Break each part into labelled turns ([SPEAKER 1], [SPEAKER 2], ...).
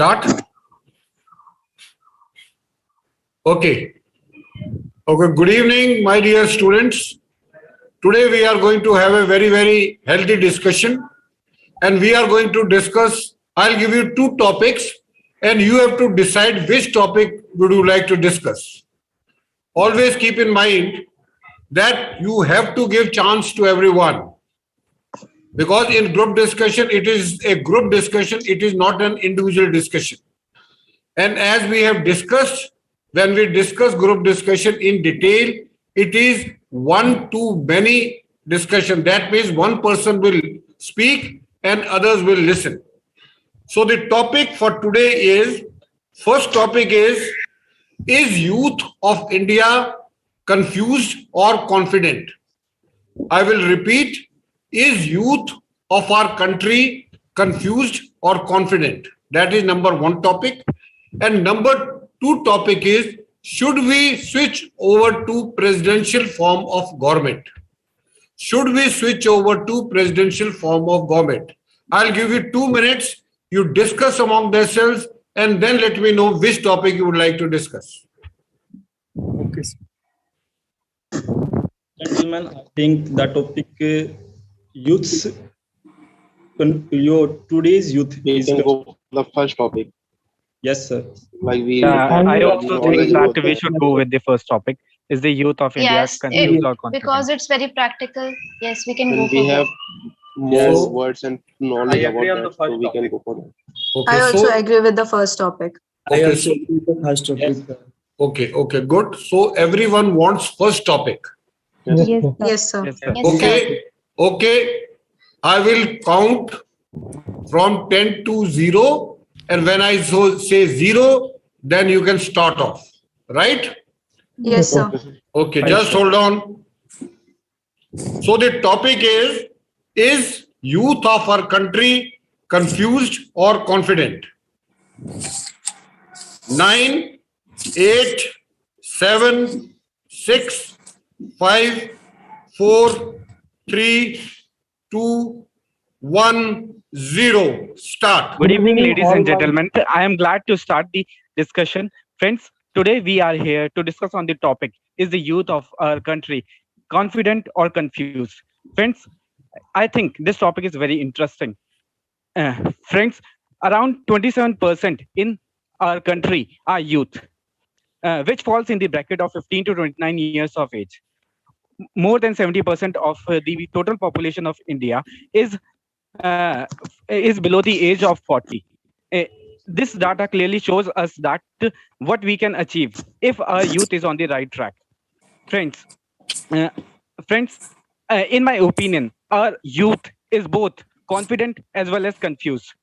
[SPEAKER 1] Start. Okay. Okay. Good evening, my dear students. Today we are going to have a very healthy discussion, and we are going to discuss. I'll give you two topics, and you have to decide which topic would you like to discuss. Always keep in mind that you have to give chance to everyone, because in group discussion it is a group discussion, it is not an individual discussion. And as we have discussed, when we discuss group discussion in detail, it is one to many discussion. That means one person will speak and others will listen. So the topic for today is, first topic is youth of India confused or confident? I will repeat, is youth of our country confused or confident? That is number one topic. And number two topic is, should we switch over to presidential form of government? Should we switch over to presidential form of government? I'll give you 2 minutes. You discuss among yourselves and then let me know which topic you would like to discuss.
[SPEAKER 2] Okay. Gentlemen, I think the topic youths, today's youth
[SPEAKER 3] We
[SPEAKER 2] is
[SPEAKER 3] can go for the first topic.
[SPEAKER 2] yes, sir.
[SPEAKER 3] Like we.
[SPEAKER 4] I also think that we should go with the first topic. Is the youth of India confused or confident?
[SPEAKER 5] Because it's very practical. Yes, we can
[SPEAKER 3] When
[SPEAKER 5] go
[SPEAKER 3] we
[SPEAKER 5] for
[SPEAKER 3] have more
[SPEAKER 1] Yes.
[SPEAKER 3] words and knowledge
[SPEAKER 2] I agree
[SPEAKER 3] about
[SPEAKER 2] on the
[SPEAKER 3] that,
[SPEAKER 2] first
[SPEAKER 3] so we can
[SPEAKER 2] topic.
[SPEAKER 3] go for that.
[SPEAKER 1] Okay,
[SPEAKER 6] I also
[SPEAKER 1] so,
[SPEAKER 6] agree with the first topic.
[SPEAKER 1] okay,
[SPEAKER 2] also
[SPEAKER 1] so-
[SPEAKER 2] agree with the first topic. Yes, sir.
[SPEAKER 1] okay, good. So everyone wants first topic.
[SPEAKER 3] Yes.
[SPEAKER 6] Yes, sir.
[SPEAKER 4] Yes, sir.
[SPEAKER 5] Yes, sir.
[SPEAKER 1] Okay. I will count from 10 to 0, and when I say 0, then you can start off. Right?
[SPEAKER 6] Yes, sir.
[SPEAKER 1] Okay, just hold on. So the topic is youth of our country confused or confident? 9, 8, 7, 6, 5, 4, 3, 2, 1, 0. Start.
[SPEAKER 4] Good evening, ladies and gentlemen. I am glad to start the discussion. Friends, today we are here to discuss on the topic, is the youth of our country confident or confused? Friends, I think this topic is very interesting. Friends, around 27% in our country are youth, which falls in the bracket of 15 to 29 years of age. More than 70% of the total population of India is below the age of 40. This data clearly shows us that what we can achieve if our youth is on the right track. Friends, in my opinion, our youth is both confident as well as confused.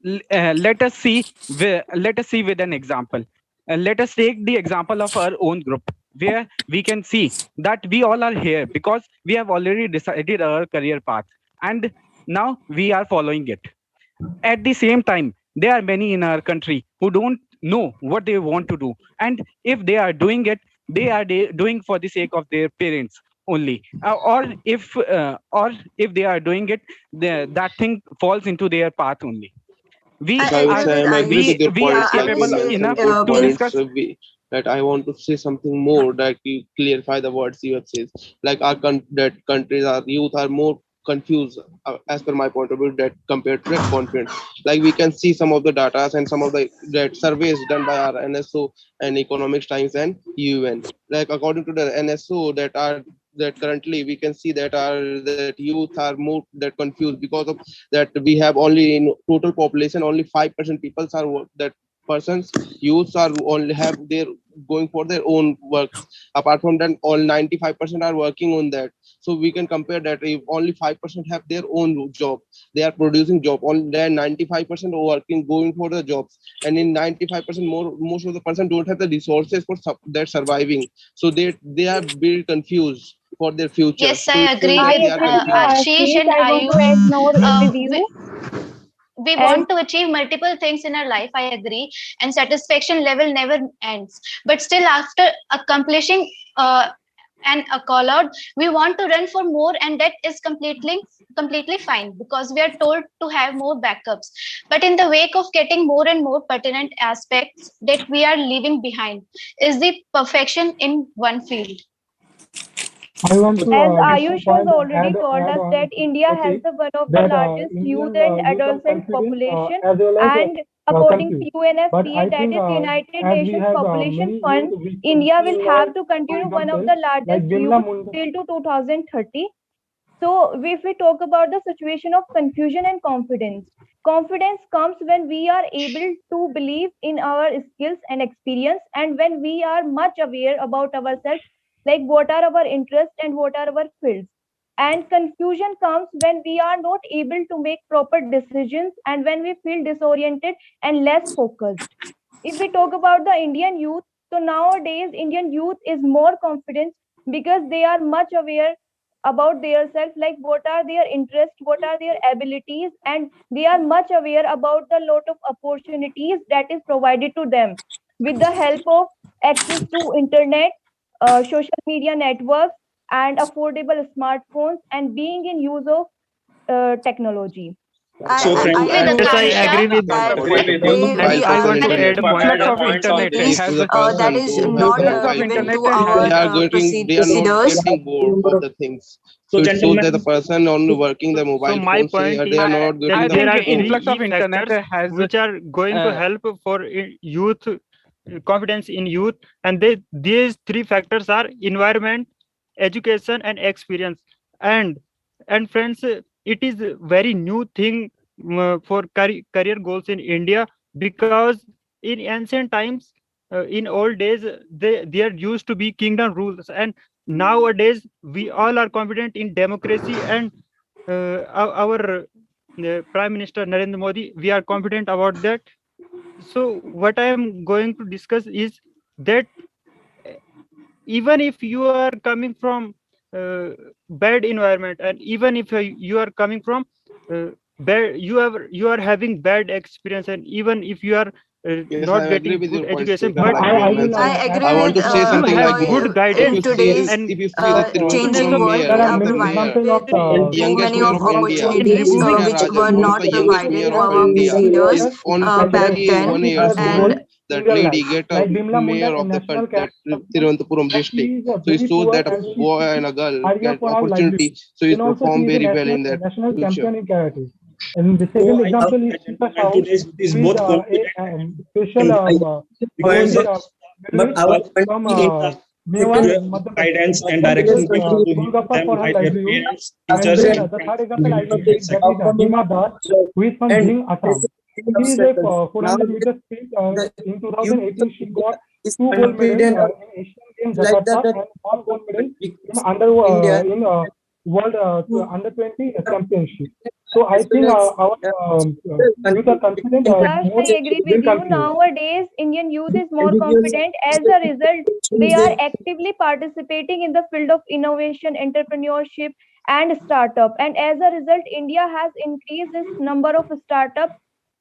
[SPEAKER 4] Let us see with an example. Let us take the example of our own group, where we can see that we all are here because we have already decided our career path, and now we are following it. At the same time, there are many in our country who don't know what they want to do, and if they are doing it, they are doing for the sake of their parents only, or if they are doing it, that thing falls into their path only. We
[SPEAKER 3] I would say I agree with your
[SPEAKER 4] we are
[SPEAKER 3] points. Like
[SPEAKER 4] capable
[SPEAKER 3] you mentioned
[SPEAKER 4] enough
[SPEAKER 3] good
[SPEAKER 4] to
[SPEAKER 3] points,
[SPEAKER 4] discuss.
[SPEAKER 3] that I want to say something more, that you clarify the words you have said. Like that countries, our youth are more confused, as per my point of view, that compared to that confident. Like we can see some of the data and some of the that surveys done by our NSO and Economics Times and UN. Like according to the NSO, that currently we can see that youth are more that confused, because of that we have only in total population only 5% people are that persons youths are only have their going for their own work. Apart from that, all 95% are working on that. So we can compare that if only 5% have their own job, they are producing job. Only then 95% are working going for the jobs, and in 95% most of the person don't have the resources for that surviving. So they are very confused for their future.
[SPEAKER 5] Yes,
[SPEAKER 3] So
[SPEAKER 5] I
[SPEAKER 3] it
[SPEAKER 5] agree
[SPEAKER 3] shows that they
[SPEAKER 5] with
[SPEAKER 3] are confused.
[SPEAKER 5] Ashish and
[SPEAKER 7] I want to add more
[SPEAKER 5] Ayush.
[SPEAKER 7] with you.
[SPEAKER 5] We want to achieve multiple things in our life, I agree, and satisfaction level never ends. But still, after accomplishing and a call out, we want to run for more, and that is completely fine because we are told to have more backups. But in the wake of getting more and more pertinent aspects that we are leaving behind is the perfection in one field.
[SPEAKER 7] I want to
[SPEAKER 8] As
[SPEAKER 7] just
[SPEAKER 8] Ayush has
[SPEAKER 7] point
[SPEAKER 8] already
[SPEAKER 7] add
[SPEAKER 8] told us
[SPEAKER 7] on
[SPEAKER 8] that India has
[SPEAKER 7] topic
[SPEAKER 8] the one of the
[SPEAKER 7] that
[SPEAKER 8] largest youth
[SPEAKER 7] Indian
[SPEAKER 8] and
[SPEAKER 7] youth are
[SPEAKER 8] adolescent
[SPEAKER 7] confident
[SPEAKER 8] population,
[SPEAKER 7] as well as
[SPEAKER 8] and according to
[SPEAKER 7] confused. But
[SPEAKER 8] UNFPA,
[SPEAKER 7] I
[SPEAKER 8] that
[SPEAKER 7] think
[SPEAKER 8] is United
[SPEAKER 7] as we
[SPEAKER 8] Nations
[SPEAKER 7] have
[SPEAKER 8] Population
[SPEAKER 7] many
[SPEAKER 8] Fund,
[SPEAKER 7] youth which
[SPEAKER 8] India will
[SPEAKER 7] feel
[SPEAKER 8] have to
[SPEAKER 7] for
[SPEAKER 8] continue one of
[SPEAKER 7] example,
[SPEAKER 8] the
[SPEAKER 7] like
[SPEAKER 8] largest
[SPEAKER 7] Bimla
[SPEAKER 8] youth
[SPEAKER 7] Munda.
[SPEAKER 8] till to 2030. So if we talk about the situation of confusion and confidence, confidence comes when we are able to believe in our skills and experience, and when we are much aware about ourselves, like what are our interests and what are our fields. And confusion comes when we are not able to make proper decisions and when we feel disoriented and less focused. If we talk about the Indian youth, so nowadays Indian youth is more confident because they are much aware about their self, like what are their interests, what are their abilities, and they are much aware about the lot of opportunities that is provided to them with the help of access to internet, social media networks, and affordable smartphones, and being in use of technology.
[SPEAKER 2] So,
[SPEAKER 6] I
[SPEAKER 2] friends,
[SPEAKER 5] With
[SPEAKER 6] want to
[SPEAKER 4] Yes, I
[SPEAKER 6] say
[SPEAKER 5] Akansha,
[SPEAKER 4] agree with
[SPEAKER 6] that
[SPEAKER 3] What is the
[SPEAKER 6] they
[SPEAKER 3] mobile
[SPEAKER 6] we
[SPEAKER 4] I
[SPEAKER 6] are
[SPEAKER 3] person
[SPEAKER 4] want to
[SPEAKER 3] internet?
[SPEAKER 4] add a point.
[SPEAKER 6] connected
[SPEAKER 5] Influx
[SPEAKER 6] to
[SPEAKER 5] of
[SPEAKER 6] the
[SPEAKER 4] Internet
[SPEAKER 5] internet.
[SPEAKER 6] opportunities
[SPEAKER 4] has
[SPEAKER 3] To the
[SPEAKER 6] that
[SPEAKER 3] person
[SPEAKER 6] is
[SPEAKER 3] who have
[SPEAKER 6] not
[SPEAKER 3] the
[SPEAKER 4] influx of
[SPEAKER 3] mobile
[SPEAKER 6] given
[SPEAKER 3] phone,
[SPEAKER 6] to
[SPEAKER 4] internet
[SPEAKER 6] our
[SPEAKER 3] they
[SPEAKER 4] has
[SPEAKER 3] are not
[SPEAKER 6] procedures.
[SPEAKER 3] getting bored of the things.
[SPEAKER 2] so
[SPEAKER 3] So it shows that the
[SPEAKER 2] gentlemen,
[SPEAKER 3] person only working the
[SPEAKER 9] So
[SPEAKER 3] mobile
[SPEAKER 9] my
[SPEAKER 3] phone
[SPEAKER 9] point
[SPEAKER 3] they are
[SPEAKER 9] is
[SPEAKER 3] not
[SPEAKER 9] that
[SPEAKER 4] I
[SPEAKER 3] getting the
[SPEAKER 9] there
[SPEAKER 4] think
[SPEAKER 9] are
[SPEAKER 3] phone.
[SPEAKER 4] influx
[SPEAKER 9] three
[SPEAKER 4] of
[SPEAKER 9] key
[SPEAKER 4] internet
[SPEAKER 9] factors
[SPEAKER 4] has
[SPEAKER 9] which are going to
[SPEAKER 4] uh,
[SPEAKER 9] help for youth confidence in youth, and these three factors are environment, education, and experience. And friends, it is a very new thing for career goals in India, because in ancient times, in old days, there used to be kingdom rules, and nowadays we all are confident in democracy, and our Prime Minister Narendra Modi, we are confident about that. So what I am going to discuss is that uh, even if you are coming from bad environment, and even if you are coming from bad, you are having bad experience, and even if you are
[SPEAKER 3] Yes, I
[SPEAKER 9] not
[SPEAKER 3] agree
[SPEAKER 9] getting
[SPEAKER 3] with
[SPEAKER 9] good
[SPEAKER 3] your point,
[SPEAKER 9] education,
[SPEAKER 3] speaker.
[SPEAKER 9] but
[SPEAKER 3] Like you
[SPEAKER 7] I
[SPEAKER 3] have
[SPEAKER 7] will
[SPEAKER 3] mentioned,
[SPEAKER 6] I
[SPEAKER 7] add
[SPEAKER 6] agree
[SPEAKER 3] I
[SPEAKER 7] on
[SPEAKER 3] want
[SPEAKER 6] with
[SPEAKER 3] to say
[SPEAKER 9] if you
[SPEAKER 3] something
[SPEAKER 9] have
[SPEAKER 3] like
[SPEAKER 7] that
[SPEAKER 3] this.
[SPEAKER 9] good
[SPEAKER 6] in
[SPEAKER 9] guidance,
[SPEAKER 6] today's
[SPEAKER 9] and
[SPEAKER 3] If you see the Thiruvananthapuram
[SPEAKER 6] changing world,
[SPEAKER 3] mayor
[SPEAKER 6] we
[SPEAKER 3] of
[SPEAKER 6] are
[SPEAKER 3] the
[SPEAKER 7] there are
[SPEAKER 3] India,
[SPEAKER 6] provided
[SPEAKER 7] example of
[SPEAKER 3] the
[SPEAKER 6] too
[SPEAKER 3] youngest
[SPEAKER 6] many
[SPEAKER 3] mayor
[SPEAKER 6] of
[SPEAKER 3] of India,
[SPEAKER 6] opportunities
[SPEAKER 3] Mayor
[SPEAKER 6] which
[SPEAKER 3] Raja,
[SPEAKER 6] were
[SPEAKER 3] one of
[SPEAKER 6] not
[SPEAKER 3] the youngest
[SPEAKER 6] provided
[SPEAKER 3] mayor
[SPEAKER 6] to
[SPEAKER 3] of
[SPEAKER 6] our
[SPEAKER 3] India,
[SPEAKER 6] leaders
[SPEAKER 3] is on
[SPEAKER 6] back
[SPEAKER 3] only
[SPEAKER 6] then.
[SPEAKER 3] 1 years old.
[SPEAKER 6] And
[SPEAKER 3] That
[SPEAKER 7] in real
[SPEAKER 3] lady
[SPEAKER 7] life.
[SPEAKER 3] get a
[SPEAKER 7] Like Bimla Munda
[SPEAKER 3] mayor
[SPEAKER 7] in
[SPEAKER 3] of the
[SPEAKER 7] national
[SPEAKER 3] that
[SPEAKER 7] capital,
[SPEAKER 3] Thiruvananthapuram
[SPEAKER 7] but she
[SPEAKER 3] district.
[SPEAKER 7] is
[SPEAKER 3] So it
[SPEAKER 7] very
[SPEAKER 3] shows
[SPEAKER 7] poor
[SPEAKER 3] that a
[SPEAKER 7] and she
[SPEAKER 3] boy
[SPEAKER 7] seeks
[SPEAKER 3] and a girl
[SPEAKER 7] idea
[SPEAKER 3] get
[SPEAKER 7] for her livelihood.
[SPEAKER 3] opportunity. So it
[SPEAKER 7] Then also she
[SPEAKER 3] perform
[SPEAKER 7] is a
[SPEAKER 3] very well in that
[SPEAKER 7] national
[SPEAKER 3] future.
[SPEAKER 7] champion in karate. And the
[SPEAKER 2] so
[SPEAKER 7] second
[SPEAKER 2] I think
[SPEAKER 7] example is
[SPEAKER 2] that
[SPEAKER 7] Sita
[SPEAKER 2] gentlemen
[SPEAKER 7] Shaul,
[SPEAKER 2] today's youth is
[SPEAKER 7] who is
[SPEAKER 2] both confident
[SPEAKER 7] a
[SPEAKER 2] and
[SPEAKER 7] special
[SPEAKER 2] because
[SPEAKER 7] talented
[SPEAKER 2] but
[SPEAKER 7] medalist
[SPEAKER 2] our
[SPEAKER 7] from
[SPEAKER 2] country in the
[SPEAKER 7] Mewar,
[SPEAKER 2] good
[SPEAKER 7] Madhya Pradesh.
[SPEAKER 2] guidance and
[SPEAKER 7] She
[SPEAKER 2] direction
[SPEAKER 7] plays
[SPEAKER 2] given to
[SPEAKER 7] Golgappa for
[SPEAKER 2] them
[SPEAKER 7] her
[SPEAKER 2] by their
[SPEAKER 7] livelihood.
[SPEAKER 2] parents,
[SPEAKER 7] And
[SPEAKER 2] teachers,
[SPEAKER 7] then
[SPEAKER 2] and
[SPEAKER 7] the
[SPEAKER 2] friends
[SPEAKER 7] third
[SPEAKER 2] in the
[SPEAKER 7] example I will
[SPEAKER 2] development
[SPEAKER 7] take, that is
[SPEAKER 2] sector.
[SPEAKER 7] Hima Das, who is from Jing, Assam. She is a 400 meter sprint. In 2018, she got 2 gold medals in Asian Games Jakarta and 1 gold medal in World Under 20 Championship. So I think our youth are confident,
[SPEAKER 8] Yes, I
[SPEAKER 7] more
[SPEAKER 8] agree
[SPEAKER 7] than
[SPEAKER 8] with you.
[SPEAKER 7] confused.
[SPEAKER 8] Nowadays, Indian youth is more confident. As a result, they are actively participating in the field of innovation, entrepreneurship, and startup. And as a result, India has increased its number of startups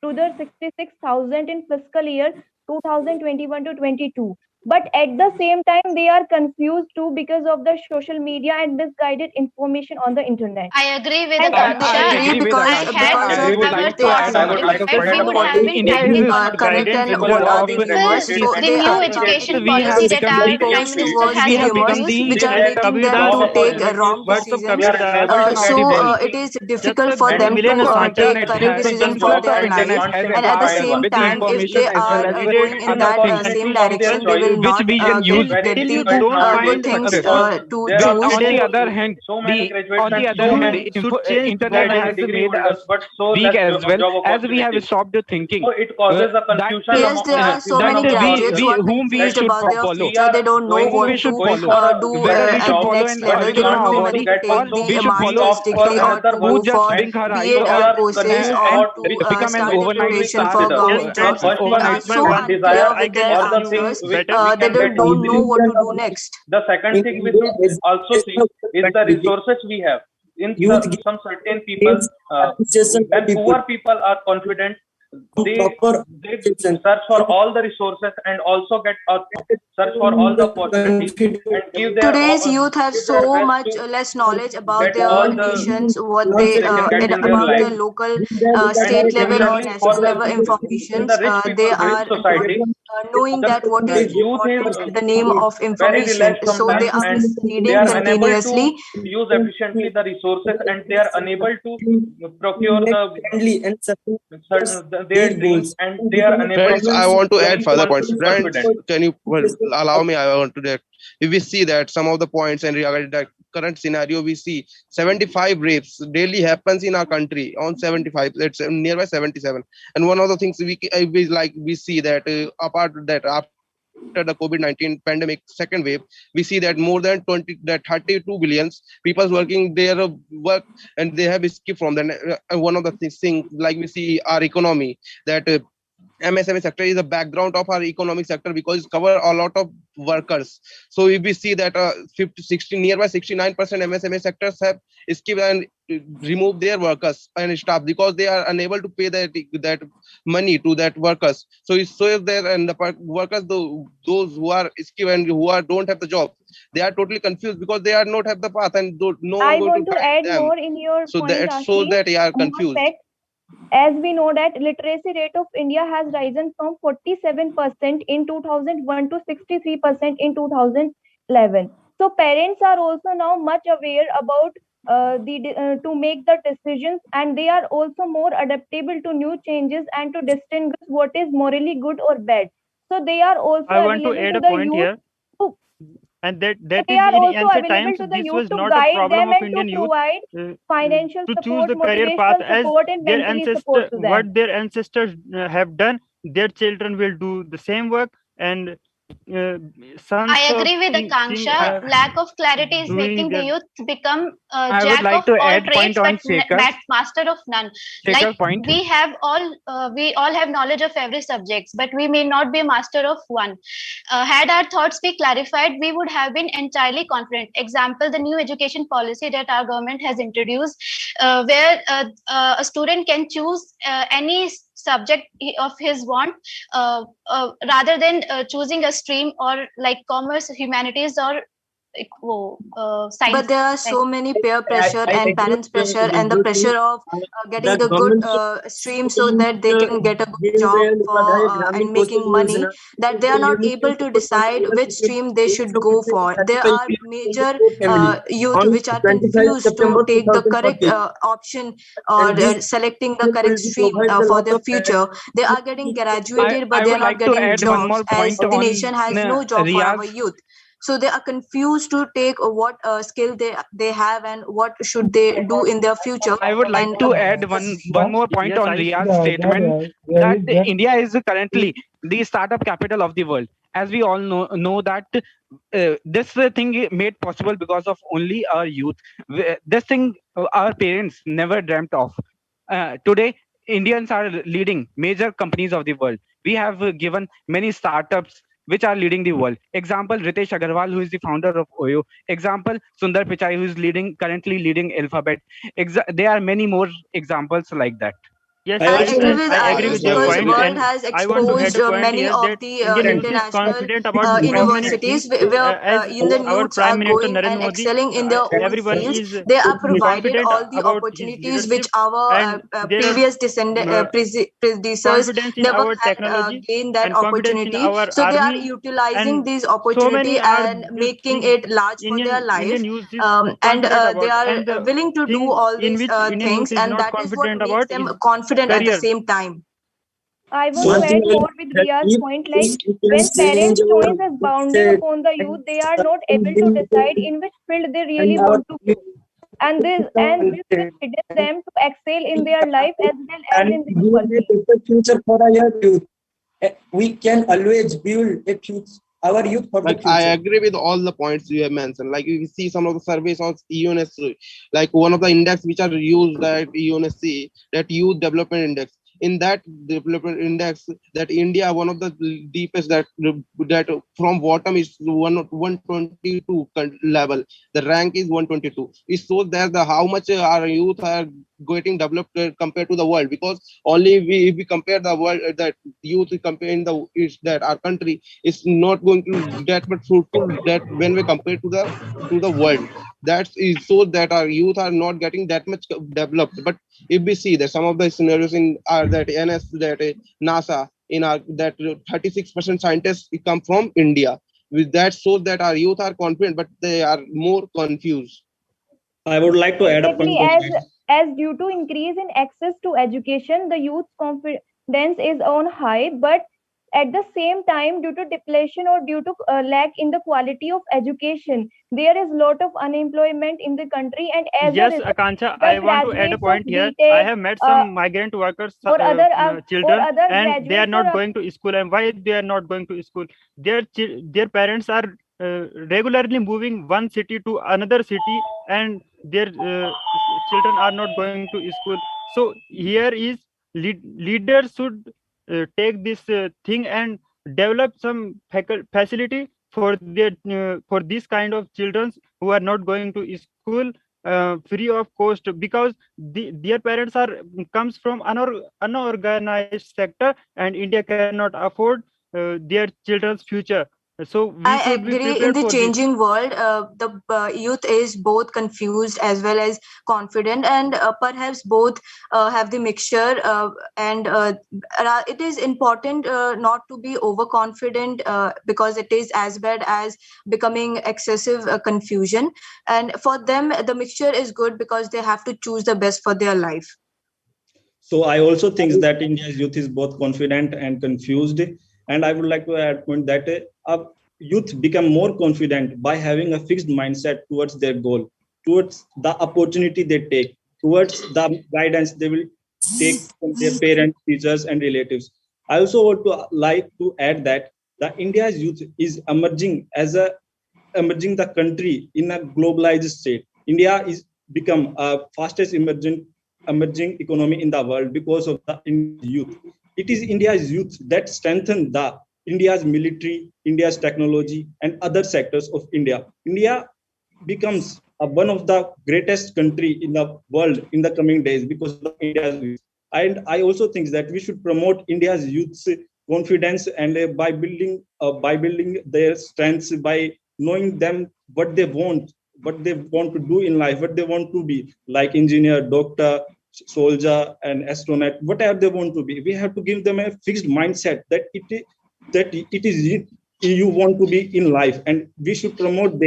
[SPEAKER 8] to the 66,000 in fiscal year 2021 to 22. But at the same time, they are confused too because of the social media and misguided information on the internet.
[SPEAKER 5] I agree with
[SPEAKER 8] And
[SPEAKER 6] I
[SPEAKER 5] Akansha.
[SPEAKER 6] agree
[SPEAKER 5] I had
[SPEAKER 6] because
[SPEAKER 4] I would
[SPEAKER 5] our
[SPEAKER 4] like to
[SPEAKER 5] thoughts
[SPEAKER 4] add
[SPEAKER 6] they
[SPEAKER 4] on
[SPEAKER 6] are
[SPEAKER 5] if,
[SPEAKER 4] like a
[SPEAKER 5] if
[SPEAKER 4] point.
[SPEAKER 5] we would
[SPEAKER 6] not
[SPEAKER 5] have
[SPEAKER 6] able
[SPEAKER 5] been
[SPEAKER 4] India
[SPEAKER 6] to
[SPEAKER 4] is
[SPEAKER 5] having
[SPEAKER 4] not
[SPEAKER 6] connect
[SPEAKER 4] guidance
[SPEAKER 6] and
[SPEAKER 4] in
[SPEAKER 6] what
[SPEAKER 4] terms
[SPEAKER 6] are
[SPEAKER 4] of
[SPEAKER 6] the
[SPEAKER 5] well,
[SPEAKER 6] universe. So
[SPEAKER 5] the
[SPEAKER 6] they
[SPEAKER 5] new
[SPEAKER 6] are
[SPEAKER 5] education
[SPEAKER 4] we
[SPEAKER 5] policy
[SPEAKER 4] have
[SPEAKER 5] that
[SPEAKER 4] become
[SPEAKER 5] our
[SPEAKER 4] the
[SPEAKER 5] Prime
[SPEAKER 6] going
[SPEAKER 5] Minister
[SPEAKER 6] towards
[SPEAKER 5] has
[SPEAKER 6] the
[SPEAKER 4] we have
[SPEAKER 6] universe
[SPEAKER 4] become
[SPEAKER 5] introduced.
[SPEAKER 4] the
[SPEAKER 6] which are making them
[SPEAKER 4] Kabirdars
[SPEAKER 6] to
[SPEAKER 4] of
[SPEAKER 6] take
[SPEAKER 4] our
[SPEAKER 6] wrong
[SPEAKER 9] Words of
[SPEAKER 6] decisions.
[SPEAKER 9] Kabirdar.
[SPEAKER 6] It is
[SPEAKER 9] Just
[SPEAKER 6] difficult
[SPEAKER 9] a
[SPEAKER 6] for
[SPEAKER 4] and
[SPEAKER 6] them to
[SPEAKER 9] million
[SPEAKER 4] influx of
[SPEAKER 6] take
[SPEAKER 4] internet
[SPEAKER 6] correct
[SPEAKER 4] has
[SPEAKER 6] decision for
[SPEAKER 4] influx of
[SPEAKER 6] their
[SPEAKER 4] internet
[SPEAKER 6] life.
[SPEAKER 4] has
[SPEAKER 6] And at the
[SPEAKER 4] empowered
[SPEAKER 6] same
[SPEAKER 4] with the
[SPEAKER 6] time, if
[SPEAKER 4] information
[SPEAKER 6] they
[SPEAKER 4] as well
[SPEAKER 6] are
[SPEAKER 4] as with
[SPEAKER 6] going in
[SPEAKER 4] other
[SPEAKER 6] that
[SPEAKER 4] things
[SPEAKER 6] same direction, they will
[SPEAKER 4] which
[SPEAKER 6] not
[SPEAKER 4] we can
[SPEAKER 6] get
[SPEAKER 4] use
[SPEAKER 6] get
[SPEAKER 9] Till
[SPEAKER 6] the
[SPEAKER 9] you don't
[SPEAKER 6] good
[SPEAKER 9] find
[SPEAKER 6] things
[SPEAKER 9] because
[SPEAKER 6] to
[SPEAKER 9] there are
[SPEAKER 6] choose.
[SPEAKER 4] on the
[SPEAKER 9] nowadays
[SPEAKER 4] other hand
[SPEAKER 9] so many graduates
[SPEAKER 4] on
[SPEAKER 9] and
[SPEAKER 4] the other
[SPEAKER 9] you
[SPEAKER 4] hand
[SPEAKER 9] should change the
[SPEAKER 4] internet
[SPEAKER 9] guidance.
[SPEAKER 4] has made us weak as well, as we have stopped thinking that
[SPEAKER 6] Yes, there are so
[SPEAKER 4] that
[SPEAKER 6] many graduates who
[SPEAKER 4] we
[SPEAKER 6] are
[SPEAKER 4] whom we
[SPEAKER 6] confused
[SPEAKER 4] should
[SPEAKER 6] about their
[SPEAKER 4] follow,
[SPEAKER 6] future. They don't know
[SPEAKER 4] whom we
[SPEAKER 6] what
[SPEAKER 4] should
[SPEAKER 6] to
[SPEAKER 4] follow,
[SPEAKER 6] do
[SPEAKER 4] whether we
[SPEAKER 6] at
[SPEAKER 4] should follow
[SPEAKER 6] next
[SPEAKER 4] in
[SPEAKER 6] level. They don't
[SPEAKER 4] diploma
[SPEAKER 6] know
[SPEAKER 4] or
[SPEAKER 6] whether
[SPEAKER 4] body,
[SPEAKER 6] to
[SPEAKER 4] or
[SPEAKER 6] take the
[SPEAKER 4] we should follow
[SPEAKER 6] master's degree or to
[SPEAKER 4] who
[SPEAKER 6] go
[SPEAKER 4] just
[SPEAKER 6] for
[SPEAKER 4] blink her eyes
[SPEAKER 6] B.Ed courses
[SPEAKER 4] and
[SPEAKER 6] or to
[SPEAKER 4] become an
[SPEAKER 6] start a
[SPEAKER 4] overnight
[SPEAKER 6] preparation
[SPEAKER 4] star,
[SPEAKER 6] for government
[SPEAKER 9] Just
[SPEAKER 6] jobs.
[SPEAKER 4] and
[SPEAKER 6] They
[SPEAKER 4] overnight
[SPEAKER 6] are
[SPEAKER 9] my
[SPEAKER 6] so
[SPEAKER 4] star,
[SPEAKER 9] one
[SPEAKER 6] unclear
[SPEAKER 9] desire,
[SPEAKER 4] then I
[SPEAKER 6] with
[SPEAKER 4] can
[SPEAKER 6] their
[SPEAKER 4] ask you
[SPEAKER 6] answers.
[SPEAKER 4] better.
[SPEAKER 6] They don't know what to do next.
[SPEAKER 9] the second thing we should also see is the resources we have. In some certain people, when poor people are confident, they search for all the resources and also get
[SPEAKER 10] search for all the opportunities and give their
[SPEAKER 6] Today's youth have
[SPEAKER 10] give their
[SPEAKER 6] so
[SPEAKER 10] best
[SPEAKER 6] much
[SPEAKER 10] to
[SPEAKER 6] less knowledge about
[SPEAKER 10] get
[SPEAKER 6] their
[SPEAKER 10] all the
[SPEAKER 6] nations, what
[SPEAKER 10] things they can get in their
[SPEAKER 6] about the
[SPEAKER 10] life.
[SPEAKER 6] local,
[SPEAKER 10] And
[SPEAKER 6] state level or
[SPEAKER 10] similarly, for
[SPEAKER 6] national level
[SPEAKER 10] in the
[SPEAKER 6] informations.
[SPEAKER 10] rich
[SPEAKER 6] They
[SPEAKER 10] people, rich
[SPEAKER 6] are
[SPEAKER 10] society,
[SPEAKER 6] knowing that what
[SPEAKER 10] the
[SPEAKER 6] is
[SPEAKER 10] youth is
[SPEAKER 6] important in the name of
[SPEAKER 10] very
[SPEAKER 6] information.
[SPEAKER 10] relaxed
[SPEAKER 6] So they
[SPEAKER 10] sometimes,
[SPEAKER 6] are
[SPEAKER 10] and they
[SPEAKER 6] misleading
[SPEAKER 10] are unable to
[SPEAKER 6] continuously.
[SPEAKER 10] use efficiently the resources, and they are unable to procure their dreams, and they are unable
[SPEAKER 3] Friends,
[SPEAKER 10] to
[SPEAKER 3] I want to add
[SPEAKER 10] be
[SPEAKER 3] further points. Friends,
[SPEAKER 10] confident.
[SPEAKER 3] can you allow me? I want to that. If we see that some of the points and regarding the current scenario, we see 75 rapes daily happens in our country on 75. It's nearby 77. And one of the things we see that apart that after the COVID-19 pandemic second wave, we see that more than 32 billions people working their work, and they have escaped from that. One of the things like we see our economy that. MSME sector is the background of our economic sector because it covers a lot of workers. So if we see that 60, nearby 69% MSME sectors have skipped and removed their workers and staff because they are unable to pay that money to that workers. So if there and the workers, those who are skilled and who don't have the job, they are totally confused because they are not have the path and no one
[SPEAKER 8] I
[SPEAKER 3] going
[SPEAKER 8] want
[SPEAKER 3] to
[SPEAKER 8] to
[SPEAKER 3] guide
[SPEAKER 8] add
[SPEAKER 3] them.
[SPEAKER 8] more in your
[SPEAKER 3] So
[SPEAKER 8] point,
[SPEAKER 3] that shows
[SPEAKER 8] Ashish.
[SPEAKER 3] that they are
[SPEAKER 8] More
[SPEAKER 3] confused.
[SPEAKER 8] fact, as we know that literacy rate of India has risen from 47% in 2001 to 63% in 2011. So parents are also now much aware about to make the decisions, and they are also more adaptable to new changes and to distinguish what is morally good or bad. So they are also
[SPEAKER 9] I want to
[SPEAKER 8] available
[SPEAKER 9] add
[SPEAKER 8] to
[SPEAKER 9] a
[SPEAKER 8] the
[SPEAKER 9] point
[SPEAKER 8] youth
[SPEAKER 9] here,
[SPEAKER 8] to
[SPEAKER 9] and
[SPEAKER 8] so
[SPEAKER 9] that
[SPEAKER 8] they
[SPEAKER 9] is
[SPEAKER 8] are
[SPEAKER 9] in
[SPEAKER 8] also
[SPEAKER 9] ancient
[SPEAKER 8] available
[SPEAKER 9] times
[SPEAKER 8] to the
[SPEAKER 9] this
[SPEAKER 8] youth
[SPEAKER 9] was
[SPEAKER 8] to
[SPEAKER 9] not a
[SPEAKER 8] guide
[SPEAKER 9] problem
[SPEAKER 8] them
[SPEAKER 9] of
[SPEAKER 8] and to
[SPEAKER 9] Indian youth
[SPEAKER 8] provide financial
[SPEAKER 9] to choose
[SPEAKER 8] support,
[SPEAKER 9] the career path,
[SPEAKER 8] motivational
[SPEAKER 9] as
[SPEAKER 8] support, and
[SPEAKER 9] their
[SPEAKER 8] mentally
[SPEAKER 9] ancestor
[SPEAKER 8] support to them.
[SPEAKER 9] what their ancestors have done. Their children will do the same work, and sons
[SPEAKER 5] I
[SPEAKER 9] of
[SPEAKER 5] agree with
[SPEAKER 9] king
[SPEAKER 5] Akanksha. Lack of clarity is
[SPEAKER 9] doing
[SPEAKER 5] making the
[SPEAKER 9] their
[SPEAKER 5] youth become
[SPEAKER 4] I would
[SPEAKER 5] jack of
[SPEAKER 4] like to
[SPEAKER 5] all
[SPEAKER 4] add point
[SPEAKER 5] trades, but
[SPEAKER 4] on Shekhar's
[SPEAKER 5] master of none. Like
[SPEAKER 4] point.
[SPEAKER 5] we all have knowledge of every subject, but we may not be a master of one. Had our thoughts be clarified, we would have been entirely confident. Example: the new education policy that our government has introduced, where a student can choose any subject of his want, rather than choosing a stream or like commerce, humanities, or
[SPEAKER 6] But
[SPEAKER 5] science.
[SPEAKER 6] there are so many peer pressure and parents pressure and the pressure of getting the good stream so that they can get a good job for and making money, that they are not able to decide which stream they should go for. There are major youth which are confused to take the correct option or selecting the correct stream for their future. They are getting graduated but
[SPEAKER 4] I
[SPEAKER 6] they
[SPEAKER 4] would
[SPEAKER 6] are not
[SPEAKER 4] like to
[SPEAKER 6] getting
[SPEAKER 4] add one
[SPEAKER 6] jobs
[SPEAKER 4] more
[SPEAKER 6] as
[SPEAKER 4] point
[SPEAKER 6] the
[SPEAKER 4] on
[SPEAKER 6] nation has no job for our
[SPEAKER 4] Riyaz.
[SPEAKER 6] youth. So they are confused to take what skill they have and what should they do in their future.
[SPEAKER 4] I would like
[SPEAKER 6] And
[SPEAKER 4] to add one more point
[SPEAKER 9] Yes,
[SPEAKER 4] on
[SPEAKER 9] I
[SPEAKER 4] Riyaz's statement that India is currently the startup capital of the world. As we all know that this thing made possible because of only our youth. This thing our parents never dreamt of. Today, Indians are leading major companies of the world. We have given many startups which are leading the world. Example, Ritesh Agarwal, who is the founder of Oyo. Example, Sundar Pichai, who is currently leading Alphabet. There are many more examples like that.
[SPEAKER 9] Yes,
[SPEAKER 6] I agree with
[SPEAKER 9] I agree
[SPEAKER 6] Ayush
[SPEAKER 9] with your
[SPEAKER 6] because
[SPEAKER 9] point,
[SPEAKER 6] world
[SPEAKER 9] and
[SPEAKER 6] has
[SPEAKER 9] I want to add
[SPEAKER 6] exposed
[SPEAKER 9] a point
[SPEAKER 6] many
[SPEAKER 9] here
[SPEAKER 6] of
[SPEAKER 9] that
[SPEAKER 6] the
[SPEAKER 9] Indian youth is
[SPEAKER 6] international
[SPEAKER 9] confident about so many things,
[SPEAKER 6] universities where
[SPEAKER 9] as
[SPEAKER 6] Indian
[SPEAKER 9] our
[SPEAKER 6] youths
[SPEAKER 9] Prime
[SPEAKER 6] are
[SPEAKER 9] Minister
[SPEAKER 6] going and
[SPEAKER 9] Narendra Modi.
[SPEAKER 6] excelling in their own
[SPEAKER 9] Everyone
[SPEAKER 6] fields.
[SPEAKER 9] is
[SPEAKER 6] They are provided
[SPEAKER 9] confident
[SPEAKER 6] all the
[SPEAKER 9] about his
[SPEAKER 6] opportunities which
[SPEAKER 9] leadership,
[SPEAKER 6] our
[SPEAKER 9] and there are
[SPEAKER 6] previous predecessors
[SPEAKER 9] confidence in
[SPEAKER 6] never
[SPEAKER 9] our
[SPEAKER 6] had
[SPEAKER 9] technology
[SPEAKER 6] gained that
[SPEAKER 9] and confidence in
[SPEAKER 6] opportunity.
[SPEAKER 9] our
[SPEAKER 6] So they are
[SPEAKER 9] army,
[SPEAKER 6] utilizing
[SPEAKER 9] and
[SPEAKER 6] this
[SPEAKER 9] so many
[SPEAKER 6] opportunity
[SPEAKER 9] are
[SPEAKER 6] and
[SPEAKER 9] the
[SPEAKER 6] making
[SPEAKER 9] things
[SPEAKER 6] it large for their life.
[SPEAKER 9] Indian youth is
[SPEAKER 6] And
[SPEAKER 9] confident
[SPEAKER 6] they
[SPEAKER 9] about,
[SPEAKER 6] are
[SPEAKER 9] and the
[SPEAKER 6] willing to do
[SPEAKER 9] thing
[SPEAKER 6] all
[SPEAKER 9] in
[SPEAKER 6] these
[SPEAKER 9] which Indian youth
[SPEAKER 6] things,
[SPEAKER 9] is
[SPEAKER 6] and
[SPEAKER 9] not
[SPEAKER 6] that is what
[SPEAKER 9] confident
[SPEAKER 6] makes
[SPEAKER 9] about
[SPEAKER 6] them
[SPEAKER 9] is
[SPEAKER 6] confident at the
[SPEAKER 9] career.
[SPEAKER 6] same time.
[SPEAKER 8] I want to add more with Ria's point. Like when parents' choice is bounding upon the youth, they are not able to decide in which field they really want to go, and this will hinder them to excel in their life as well as in their working.
[SPEAKER 11] Future for our youth. We can always build a future, our youth for the
[SPEAKER 3] Like I
[SPEAKER 11] future.
[SPEAKER 3] agree with all the points you have mentioned. Like you see some of the surveys on UNSC, like one of the index which are used at UNSC, that Youth Development Index. in that development index, that India one of the deepest, that from bottom is 122 level. The rank is 122. It shows that how much our youth are getting developed compared to the world, because only if we compare the world, that youth comparing the is that our country is not going to that much fruitful that when we compare to the world. That is so that our youth are not getting that much developed. But if we see that some of the scenarios in our that NS, that NASA, in our that 36% scientists come from India, with that shows that our youth are confident, but they are more confused.
[SPEAKER 2] I would like to add a point
[SPEAKER 8] Exactly,
[SPEAKER 2] on that.
[SPEAKER 8] as due to increase in access to education, the youth's confidence is on high, but at the same time, due to depletion or due to lack in the quality of education, there is lot of unemployment in the country, and as a
[SPEAKER 9] Yes,
[SPEAKER 8] result,
[SPEAKER 9] Akanksha,
[SPEAKER 8] the
[SPEAKER 9] I want to add a
[SPEAKER 8] graduates of
[SPEAKER 9] point here. I
[SPEAKER 8] BTech
[SPEAKER 9] have met some migrant workers,
[SPEAKER 8] or other
[SPEAKER 9] children, and they are
[SPEAKER 8] graduates
[SPEAKER 9] not
[SPEAKER 8] or
[SPEAKER 9] going to school. And why they are not going to school? Their parents are regularly moving one city to another city, and their children are not going to school. So here is leaders should take this thing and develop some facility for their for this kind of children who are not going to school free of cost, because their parents are comes from unorganized sector, and India cannot afford their children's future. So we
[SPEAKER 6] I
[SPEAKER 9] should be
[SPEAKER 6] agree. In
[SPEAKER 9] prepared
[SPEAKER 6] the
[SPEAKER 9] for this.
[SPEAKER 6] changing world, the youth is both confused as well as confident, and perhaps both have the mixture. It is important not to be overconfident, because it is as bad as becoming excessive confusion. And for them, the mixture is good because they have to choose the best for their life.
[SPEAKER 2] So I also think that India's youth is both confident and confused. And I would like to add point that youth become more confident by having a fixed mindset towards their goal, towards the opportunity they take, towards the guidance they will take from their parents, teachers, and relatives. I also want to like to add that the India's youth is emerging the country in a globalized state. India is become a fastest emerging economy in the world because of the India's youth. It is India's youth that strengthen the India's military, India's technology, and other sectors of India. India becomes one of the greatest country in the world in the coming days because of India's youth. And I also think that we should promote India's youth's confidence, and by building their strengths, by knowing them what they want to do in life, what they want to be, like engineer, doctor, soldier, and astronaut, whatever they want to be. We have to give them a fixed mindset that it is you want to be in life, and we should promote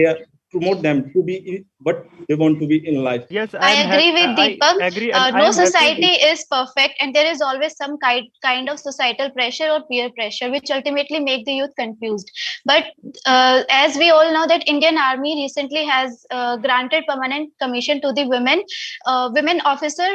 [SPEAKER 2] them to be what they want to be in life.
[SPEAKER 9] Yes,
[SPEAKER 5] I agree with Deepak.
[SPEAKER 9] I agree, and I
[SPEAKER 5] No
[SPEAKER 9] am
[SPEAKER 5] society is perfect, and there is always some kind of societal pressure or peer pressure, which ultimately make the youth confused. But as we all know, that Indian Army recently has granted permanent commission to the women officer.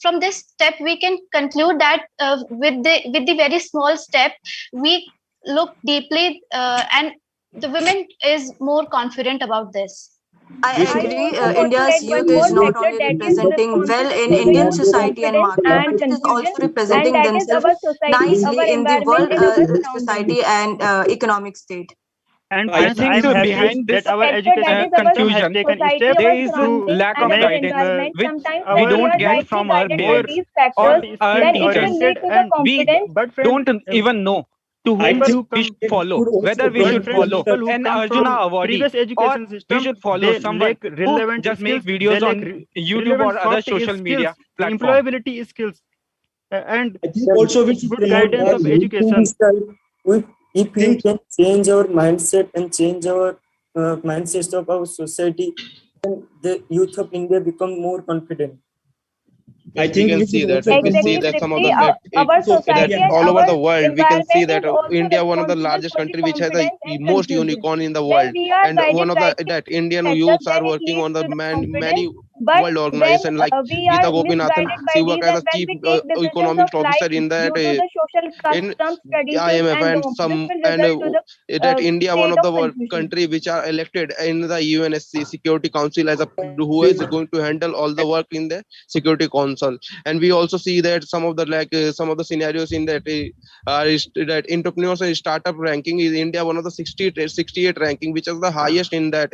[SPEAKER 5] From this step, we can conclude that with the very small step, we look deeply, and the women is more confident about this.
[SPEAKER 6] I agree.
[SPEAKER 8] also want to
[SPEAKER 6] India's
[SPEAKER 8] add one
[SPEAKER 6] youth
[SPEAKER 8] more
[SPEAKER 6] is not
[SPEAKER 8] factor,
[SPEAKER 6] only
[SPEAKER 8] that is
[SPEAKER 6] representing well in
[SPEAKER 8] responsibility
[SPEAKER 6] Indian
[SPEAKER 8] beyond
[SPEAKER 6] society and
[SPEAKER 8] confidence
[SPEAKER 6] market,
[SPEAKER 8] and
[SPEAKER 6] but it is
[SPEAKER 8] confusion,
[SPEAKER 6] also
[SPEAKER 8] and
[SPEAKER 6] representing
[SPEAKER 8] that is
[SPEAKER 6] themselves
[SPEAKER 8] our society,
[SPEAKER 6] nicely
[SPEAKER 8] our
[SPEAKER 6] in the
[SPEAKER 8] environment,
[SPEAKER 6] world,
[SPEAKER 8] and our surroundings.
[SPEAKER 6] society, and economic state.
[SPEAKER 9] And
[SPEAKER 4] I
[SPEAKER 9] friends, I
[SPEAKER 4] think
[SPEAKER 9] am happy
[SPEAKER 4] behind
[SPEAKER 9] that
[SPEAKER 4] this
[SPEAKER 9] our
[SPEAKER 8] Factor that
[SPEAKER 9] education
[SPEAKER 8] is our
[SPEAKER 9] system has
[SPEAKER 4] confusion,
[SPEAKER 9] taken
[SPEAKER 8] society,
[SPEAKER 9] steps
[SPEAKER 4] there
[SPEAKER 8] our
[SPEAKER 4] is a
[SPEAKER 9] to
[SPEAKER 8] surroundings,
[SPEAKER 4] lack
[SPEAKER 8] and
[SPEAKER 4] of
[SPEAKER 8] our
[SPEAKER 9] make
[SPEAKER 4] guidance
[SPEAKER 8] environment.
[SPEAKER 4] which
[SPEAKER 8] Sometimes
[SPEAKER 4] we
[SPEAKER 8] when
[SPEAKER 9] our
[SPEAKER 8] we
[SPEAKER 4] don't
[SPEAKER 8] are
[SPEAKER 4] get
[SPEAKER 8] rightly
[SPEAKER 4] from our
[SPEAKER 8] guided by
[SPEAKER 9] more
[SPEAKER 4] parents
[SPEAKER 8] these
[SPEAKER 4] or
[SPEAKER 8] factors,
[SPEAKER 4] our
[SPEAKER 8] then
[SPEAKER 9] skilled
[SPEAKER 8] it will
[SPEAKER 4] teachers.
[SPEAKER 8] lead
[SPEAKER 9] oriented,
[SPEAKER 8] to the
[SPEAKER 9] and
[SPEAKER 4] We
[SPEAKER 8] confidence.
[SPEAKER 9] but friends,
[SPEAKER 4] don't even know to
[SPEAKER 2] I
[SPEAKER 4] whom
[SPEAKER 9] people
[SPEAKER 2] think
[SPEAKER 9] who
[SPEAKER 4] we
[SPEAKER 9] come
[SPEAKER 4] should follow,
[SPEAKER 2] should
[SPEAKER 4] whether
[SPEAKER 2] also
[SPEAKER 4] we
[SPEAKER 9] but
[SPEAKER 4] should
[SPEAKER 2] promote
[SPEAKER 9] friends,
[SPEAKER 4] follow
[SPEAKER 9] people who
[SPEAKER 4] an
[SPEAKER 9] come
[SPEAKER 4] Arjuna
[SPEAKER 9] from
[SPEAKER 4] awardee
[SPEAKER 9] previous
[SPEAKER 4] or
[SPEAKER 9] education
[SPEAKER 4] we
[SPEAKER 9] system,
[SPEAKER 4] should follow
[SPEAKER 9] they
[SPEAKER 4] someone
[SPEAKER 9] lack
[SPEAKER 4] who
[SPEAKER 9] relevant
[SPEAKER 4] just make
[SPEAKER 9] skills, they
[SPEAKER 4] videos
[SPEAKER 9] lack
[SPEAKER 4] on YouTube
[SPEAKER 9] relevant
[SPEAKER 4] or other
[SPEAKER 9] soft
[SPEAKER 4] social
[SPEAKER 9] skills,
[SPEAKER 4] media platform.
[SPEAKER 9] employability skills, and
[SPEAKER 2] I think also we should
[SPEAKER 9] good
[SPEAKER 2] promote
[SPEAKER 9] guidance
[SPEAKER 2] that
[SPEAKER 9] of
[SPEAKER 11] The thing
[SPEAKER 9] education.
[SPEAKER 11] is that if we
[SPEAKER 2] things.
[SPEAKER 11] can change our mindset and change our mindset of our society, then the youth of India become more confident.
[SPEAKER 2] I
[SPEAKER 3] Yes, we
[SPEAKER 2] think
[SPEAKER 3] can
[SPEAKER 2] we should
[SPEAKER 3] see that.
[SPEAKER 2] also
[SPEAKER 3] We can see
[SPEAKER 8] Exactly,
[SPEAKER 2] promote
[SPEAKER 3] that some of
[SPEAKER 8] Tripti.
[SPEAKER 3] the fact
[SPEAKER 8] Our
[SPEAKER 2] of
[SPEAKER 3] that
[SPEAKER 8] society
[SPEAKER 2] India.
[SPEAKER 8] and
[SPEAKER 3] all over
[SPEAKER 8] our
[SPEAKER 3] the world we can see
[SPEAKER 8] environment
[SPEAKER 3] that
[SPEAKER 8] is also
[SPEAKER 3] India, one of the
[SPEAKER 8] responsible
[SPEAKER 3] largest
[SPEAKER 8] for the
[SPEAKER 3] country which has the
[SPEAKER 8] confidence and
[SPEAKER 3] most
[SPEAKER 8] confusion.
[SPEAKER 3] unicorn in the
[SPEAKER 8] When
[SPEAKER 3] world,
[SPEAKER 8] we are
[SPEAKER 3] and one
[SPEAKER 8] guided
[SPEAKER 3] of the
[SPEAKER 8] rightly
[SPEAKER 3] that
[SPEAKER 8] by these
[SPEAKER 3] Indian
[SPEAKER 8] factors,
[SPEAKER 3] youths
[SPEAKER 8] then
[SPEAKER 3] are
[SPEAKER 8] it
[SPEAKER 3] working
[SPEAKER 8] leads
[SPEAKER 3] on the
[SPEAKER 8] to the confidence,
[SPEAKER 3] many
[SPEAKER 8] But
[SPEAKER 3] world
[SPEAKER 8] when
[SPEAKER 3] organization like
[SPEAKER 8] we
[SPEAKER 3] Gita
[SPEAKER 8] are
[SPEAKER 3] Gopinathan.
[SPEAKER 8] misguided by
[SPEAKER 3] She worked
[SPEAKER 8] these,
[SPEAKER 3] as
[SPEAKER 8] and
[SPEAKER 3] a
[SPEAKER 8] when
[SPEAKER 3] chief
[SPEAKER 8] we take decisions of
[SPEAKER 3] economics officer
[SPEAKER 8] life
[SPEAKER 3] in that
[SPEAKER 8] due to the social
[SPEAKER 3] in
[SPEAKER 8] customs, traditions,
[SPEAKER 3] IMF
[SPEAKER 8] and
[SPEAKER 3] and
[SPEAKER 8] norms, this
[SPEAKER 3] some
[SPEAKER 8] will
[SPEAKER 3] and
[SPEAKER 8] result to the
[SPEAKER 3] that India one
[SPEAKER 8] state
[SPEAKER 3] of
[SPEAKER 8] of
[SPEAKER 3] the world
[SPEAKER 8] confusion.
[SPEAKER 3] country which are elected in the UNSC Security Council as a who is going to handle all the work in the Security Council. And we also see that some of the some of the scenarios in that that entrepreneurs and startup ranking is India one of the 68 ranking, which is the highest in that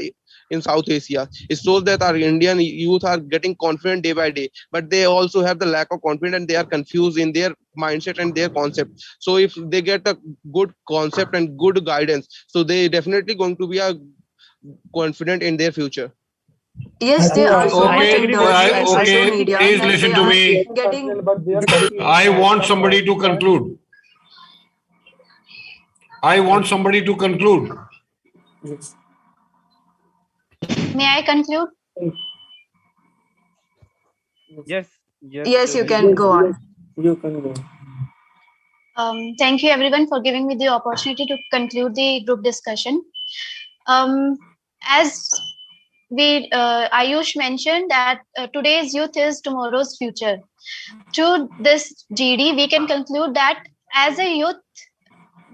[SPEAKER 3] in South Asia. It shows that our Indian youth are getting confident day by day, but they also have the lack of confidence and they are confused in their mindset and their concept. So if they get a good concept and good guidance, so they definitely going to be a confident in their future.
[SPEAKER 6] Yes, there are so much
[SPEAKER 1] Okay,
[SPEAKER 6] indulged in social
[SPEAKER 1] okay,
[SPEAKER 6] media
[SPEAKER 1] please
[SPEAKER 6] that
[SPEAKER 1] listen
[SPEAKER 6] they
[SPEAKER 1] to
[SPEAKER 6] are
[SPEAKER 1] me.
[SPEAKER 6] getting.
[SPEAKER 7] But they are confusing
[SPEAKER 1] I want
[SPEAKER 7] some
[SPEAKER 1] somebody to
[SPEAKER 7] points.
[SPEAKER 1] conclude. I want somebody to conclude.
[SPEAKER 11] Yes.
[SPEAKER 5] May I conclude?
[SPEAKER 4] Yes,
[SPEAKER 6] Yes, you can
[SPEAKER 11] Yes,
[SPEAKER 6] go on.
[SPEAKER 11] yes, you can go.
[SPEAKER 5] Thank you everyone for giving me the opportunity to conclude the group discussion. As Ayush mentioned that today's youth is tomorrow's future. Through this GD, we can conclude that as a youth,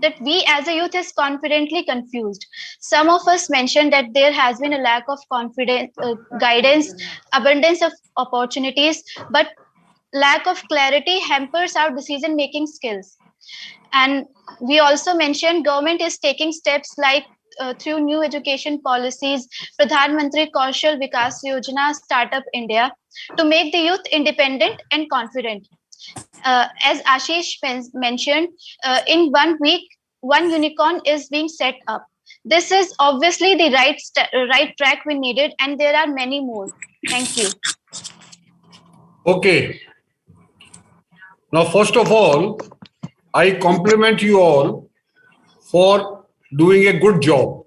[SPEAKER 5] that we as a youth is confidently confused. Some of us mentioned that there has been a lack of confidence, guidance, abundance of opportunities, but lack of clarity hampers our decision making skills. And we also mentioned government is taking steps like through new education policies, Pradhan Mantri Kaushal Vikas Yojana, Startup India, to make the youth independent and confident. As Ashish mentioned, in 1 week, one unicorn is being set up. This is obviously the right track we needed, and there are many more. Thank you.
[SPEAKER 1] Okay. Now, first of all, I compliment you all for doing a good job.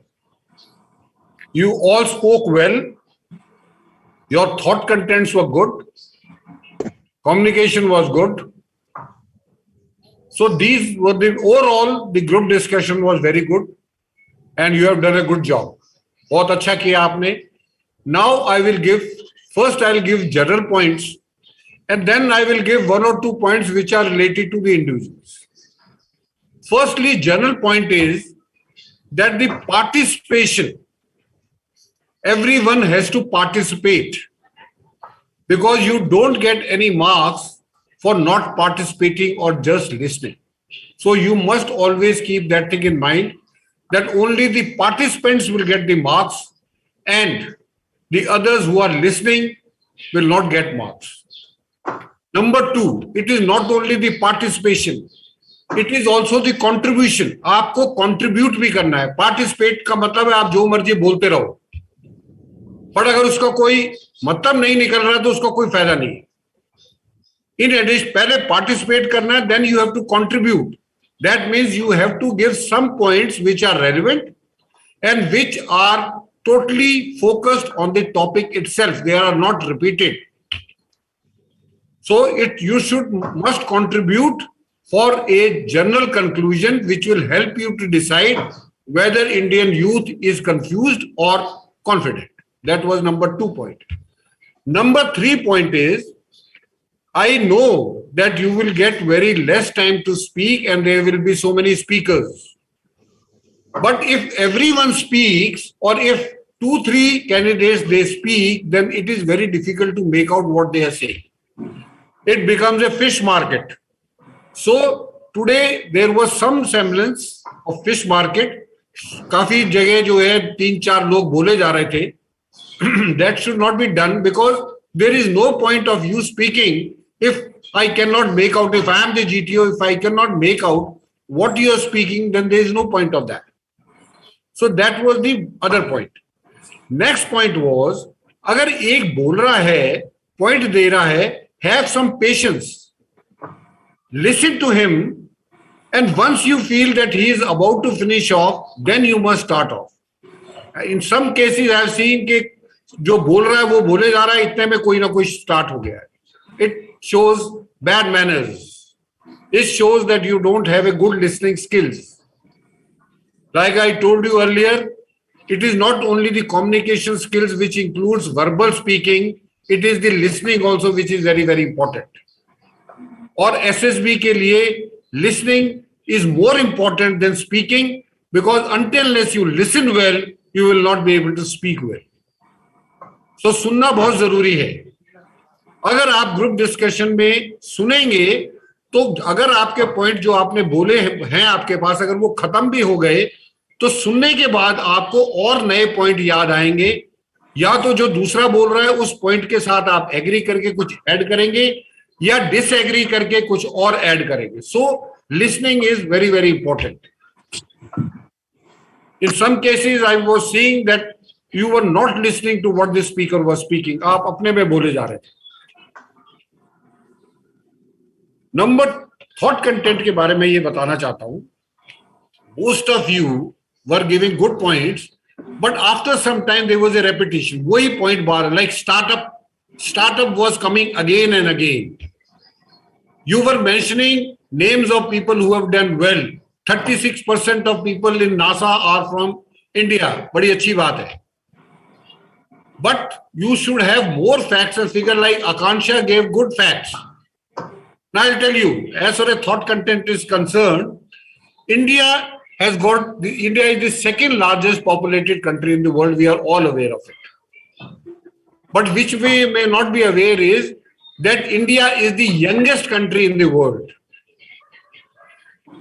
[SPEAKER 1] You all spoke well. Your thought contents were good. Communication was good. So these were overall the group discussion was very good, and you have done a good job. बहुत अच्छा किया आपने. Now I will give general points, and then I will give 1 or 2 points which are related to the individuals. Firstly, general point is that the participation, everyone has to participate, because you don't get any marks for not participating or just listening. So you must always keep that thing in mind, that only the participants will get the marks and the others who are listening will not get marks. Number 2, it is not only the participation, it is also the contribution. आपको contribute भी करना है. Participate का मतलब है आप जो मर्जी बोलते रहो, पर अगर उसका कोई मतलब नहीं निकल रहा तो उसका कोई फायदा नहीं. In addition, पहले participate करना है, then you have to contribute. That means you have to give some points which are relevant and which are totally focused on the topic itself. They are not repeated. So you must contribute for a general conclusion which will help you to decide whether Indian youth is confused or confident. That was number 2 point. Number 3 point is, I know that you will get very less time to speak and there will be so many speakers. But if everyone speaks, or if 2-3 candidates they speak, then it is very difficult to make out what they are saying. It becomes a fish market. So today there was some semblance of fish market. काफी जगह जो है 3-4 लोग बोले जा रहे थे. That should not be done, because there is no point of you speaking if I cannot make out, if I am the GTO, if I cannot make out what you are speaking, then there is no point of that. So that was the other point. Next point was, अगर एक बोल रहा है, point दे रहा है, have some patience. Listen to him, and once you feel that he is about to finish off, then you must start off. In some cases I have seen कि जो बोल रहा है वो बोले जा रहा है, इतने में कोई ना कोई start हो गया है. It shows bad manners. It shows that you don't have a good listening skills. Like I told you earlier, it is not only the communication skills which includes verbal speaking, it is the listening also which is very, very important. और SSB के लिए listening is more important than speaking, because unless you listen well, you will not be able to speak well. So सुनना बहुत जरूरी है. अगर आप group discussion में सुनेंगे तो अगर आपके पॉइंट जो आपने बोले हैं आपके पास अगर वो खत्म भी हो गए तो सुनने के बाद आपको और नए पॉइंट याद आएंगे, या तो जो दूसरा बोल रहा है उस पॉइंट के साथ आप एग्री करके कुछ ऐड करेंगे या डिसएग्री करके कुछ और ऐड करेंगे. So listening is very very important. In some cases I was seeing that you were not listening to what the speaker was speaking. आप अपने में बोले जा रहे थे. नंबर थॉट कंटेंट के बारे में ये बताना चाहता हूं. Most of you were giving good points, but after some time there was a repetition. वही point bar, like startup was coming again and again. You were mentioning names of people who have done well. 36% of people in NASA are from India. बड़ी अच्छी बात है. But you should have more facts and figure, like Akansha gave good facts. Now I'll tell you, as far as thought content is concerned, India is the second largest populated country in the world. We are all aware of it. But which we may not be aware is that India is the youngest country in the world.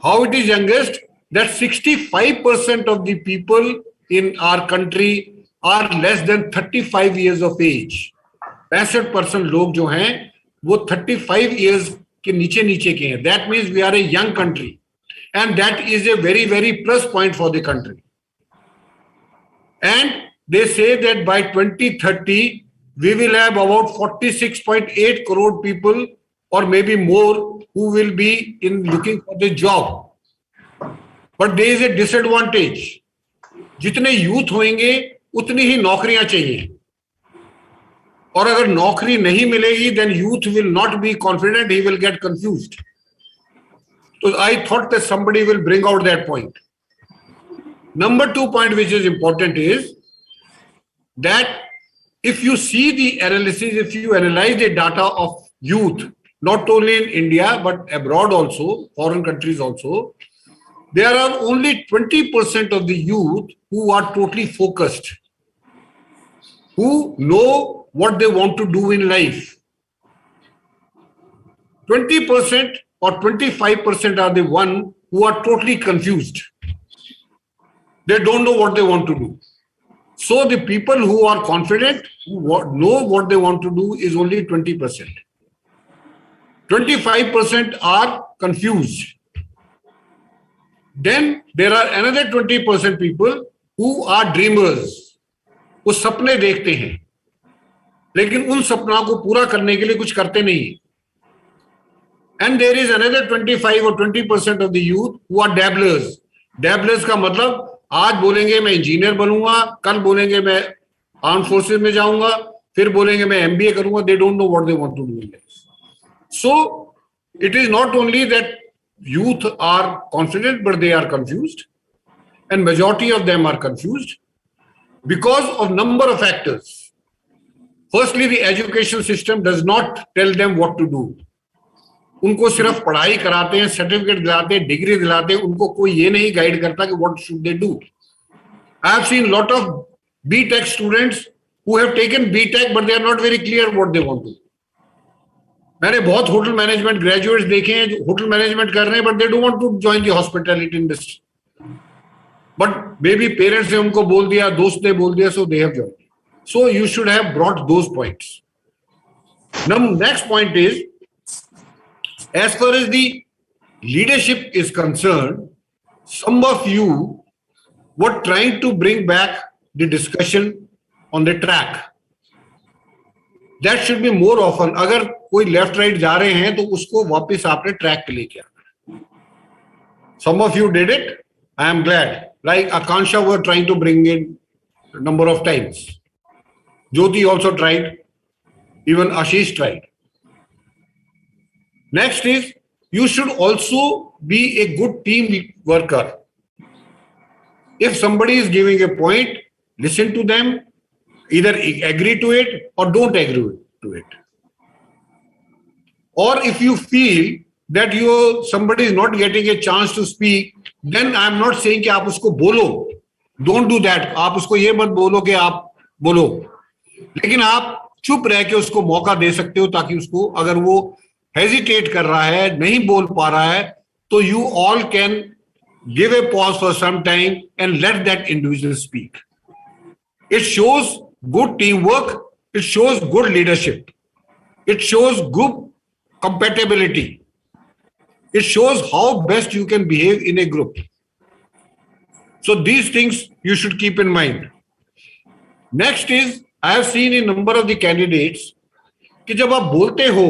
[SPEAKER 1] How it is youngest? That 65% of the people in our country are less than 35 years of age. 65% लोग जो हैं वो 35 years के नीचे के हैं. That means we are a young country. And that is a very, very plus point for the country. And they say that by 2030, we will have about 46.8 crore people or maybe more who will be in looking for the job. But there is a disadvantage. जितने youth होंगे उतनी ही नौकरियां चाहिए. और अगर नौकरी नहीं मिलेगी, then youth will not be confident, he will get confused. So I thought that somebody will bring out that point. Number 2 point which is important is that if you see the analysis, if you analyze the data of youth, not only in India but abroad also, foreign countries also, there are only 20% of the youth who are totally focused, who know what they want to do in life. 20% or 25% are the one who are totally confused. They don't know what they want to do. So the people who are confident, who know what they want to do, is only 20%. 25% are confused. Then there are another 20% people who are dreamers. वो सपने देखते हैं लेकिन उन सपनों को पूरा करने के लिए कुछ करते नहीं. And there is another 25 or 20% of the youth who are dabblers. Dabblers का मतलब आज बोलेंगे मैं इंजीनियर बनूंगा, कल बोलेंगे मैं आर्म फोर्सेस में जाऊंगा, फिर बोलेंगे मैं MBA करूंगा. They don't know what they want to do in life. So it is not only that youth are confident, but they are confused, and majority of them are confused because of number of factors. Firstly, the education system does not tell them what to do. उनको सिर्फ पढ़ाई कराते हैं, certificate दिलाते हैं, degree दिलाते हैं, उनको कोई ये नहीं गाइड करता कि what should they do. I have seen lot of B.Tech students who have taken B.Tech but they are not very clear what they want to do. मैंने बहुत होटल मैनेजमेंट ग्रेजुएट्स देखे हैं जो होटल मैनेजमेंट कर रहे हैं but they don't want to join the hospitality industry. But maybe parents ने उनको बोल दिया, दोस्त ने बोल दिया, so they have joined. So you should have brought those points. Now next point is, as far as the leadership is concerned, some of you were trying to bring back the discussion on the track. That should be more often. अगर कोई left right जा रहे हैं तो उसको वापस आपने track पे लेके आना. Some of you did it. I am glad. Like Akansha were trying to bring in a number of times. Jyoti also tried. Even Ashish tried. Next is, you should also be a good team worker. If somebody is giving a point, listen to them, either agree to it or don't agree to it. Or if you feel that somebody is not getting a chance to speak, then I am not saying कि आप उसको बोलो. Don't do that. आप उसको ये मत बोलो कि आप बोलो, लेकिन आप चुप रह के उसको मौका दे सकते हो, ताकि उसको, अगर वो हेजिटेट कर रहा है, नहीं बोल पा रहा है, तो you all can give a pause for some time and let that individual speak. It shows good teamwork. It shows good leadership. It shows good compatibility. It shows how best you can behave in a group. So these things you should keep in mind. Next is, I have seen a number of the candidates कि जब आप बोलते हो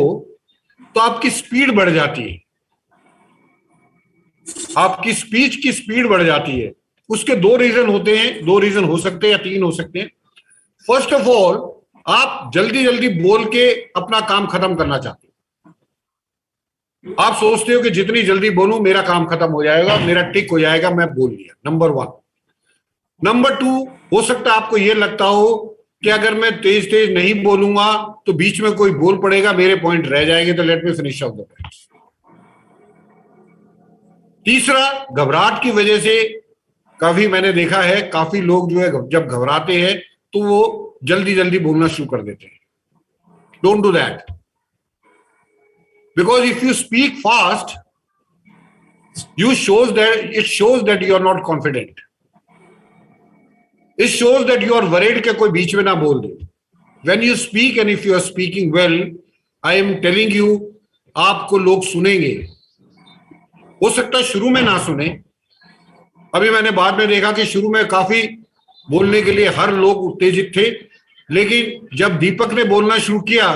[SPEAKER 1] तो आपकी speed बढ़ जाती है, आपकी स्पीच की स्पीड बढ़ जाती है. उसके दो रीजन होते हैं, दो रीजन हो सकते हैं या तीन हो सकते हैं. फर्स्ट ऑफ ऑल, आप जल्दी जल्दी बोल के अपना काम खत्म करना चाहते हो. आप सोचते हो कि जितनी जल्दी बोलूं मेरा काम खत्म हो जाएगा, मेरा टिक हो जाएगा, मैं बोल लिया. नंबर 1. नंबर 2, हो सकता है आपको यह लगता हो कि अगर मैं तेज तेज नहीं बोलूंगा तो बीच में कोई बोल पड़ेगा, मेरे पॉइंट रह जाएंगे, तो let me finish off the points. तीसरा, घबराहट की वजह से काफी मैंने देखा है, काफी लोग जो है जब घबराते हैं तो वो जल्दी जल्दी बोलना शुरू कर देते हैं. Don't do that, because if you speak fast, it shows that you are not confident. It shows that you are worried कि कोई बीच में ना बोल दे. When you speak and if you are speaking well, I am telling you, आपको लोग सुनेंगे. हो सकता है शुरू में ना सुने. अभी मैंने बाद में देखा कि शुरू में काफी बोलने के लिए हर लोग उत्तेजित थे, लेकिन जब दीपक ने बोलना शुरू किया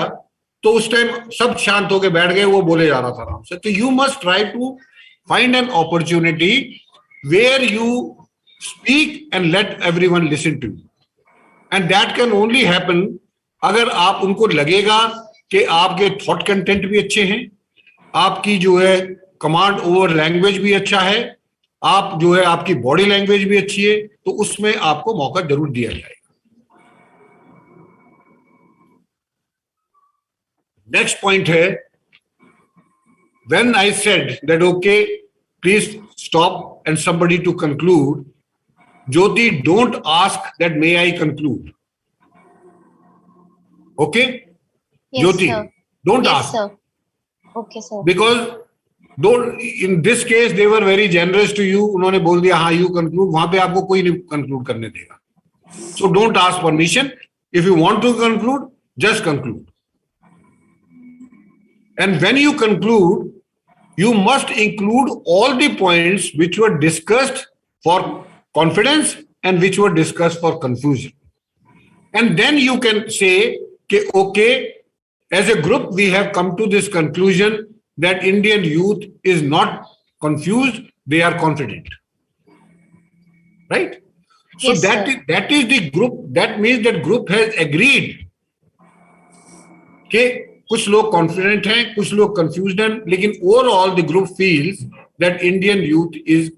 [SPEAKER 1] तो उस टाइम सब शांत होकर बैठ गए, वो बोले जा रहा था आराम से. तो you must try to find an opportunity where you speak and let everyone listen to you, and that can only happen अगर आप उनको लगेगा कि आपके थॉट कंटेंट भी अच्छे हैं, आपकी जो है कमांड ओवर लैंग्वेज भी अच्छा है, आप जो है आपकी बॉडी लैंग्वेज भी अच्छी है, तो उसमें आपको मौका जरूर दिया जाएगा. नेक्स्ट पॉइंट है, when I said that okay, please stop and somebody to conclude, Jyoti, don't ask that may I conclude. Okay?
[SPEAKER 5] Yes,
[SPEAKER 1] Jyoti,
[SPEAKER 5] sir.
[SPEAKER 1] don't
[SPEAKER 5] Yes,
[SPEAKER 1] ask.
[SPEAKER 5] sir. Okay, sir.
[SPEAKER 1] Because in this case they were very generous to you. उन्होंने बोल दिया हाँ you conclude, वहां पे आपको कोई नहीं conclude करने देगा. So don't ask permission. If you want to conclude, just conclude. And when you conclude, you must include all the points which were discussed for confidence and which were discussed for confusion. And then you can say, okay, as a group, we have come to this conclusion that Indian youth is not confused, they are confident. Right? So
[SPEAKER 5] Yes,
[SPEAKER 1] that is the group, that means that group has agreed. Okay? कुछ लोग confident हैं, कुछ लोग confused हैं, लेकिन overall the group feels that Indian youth is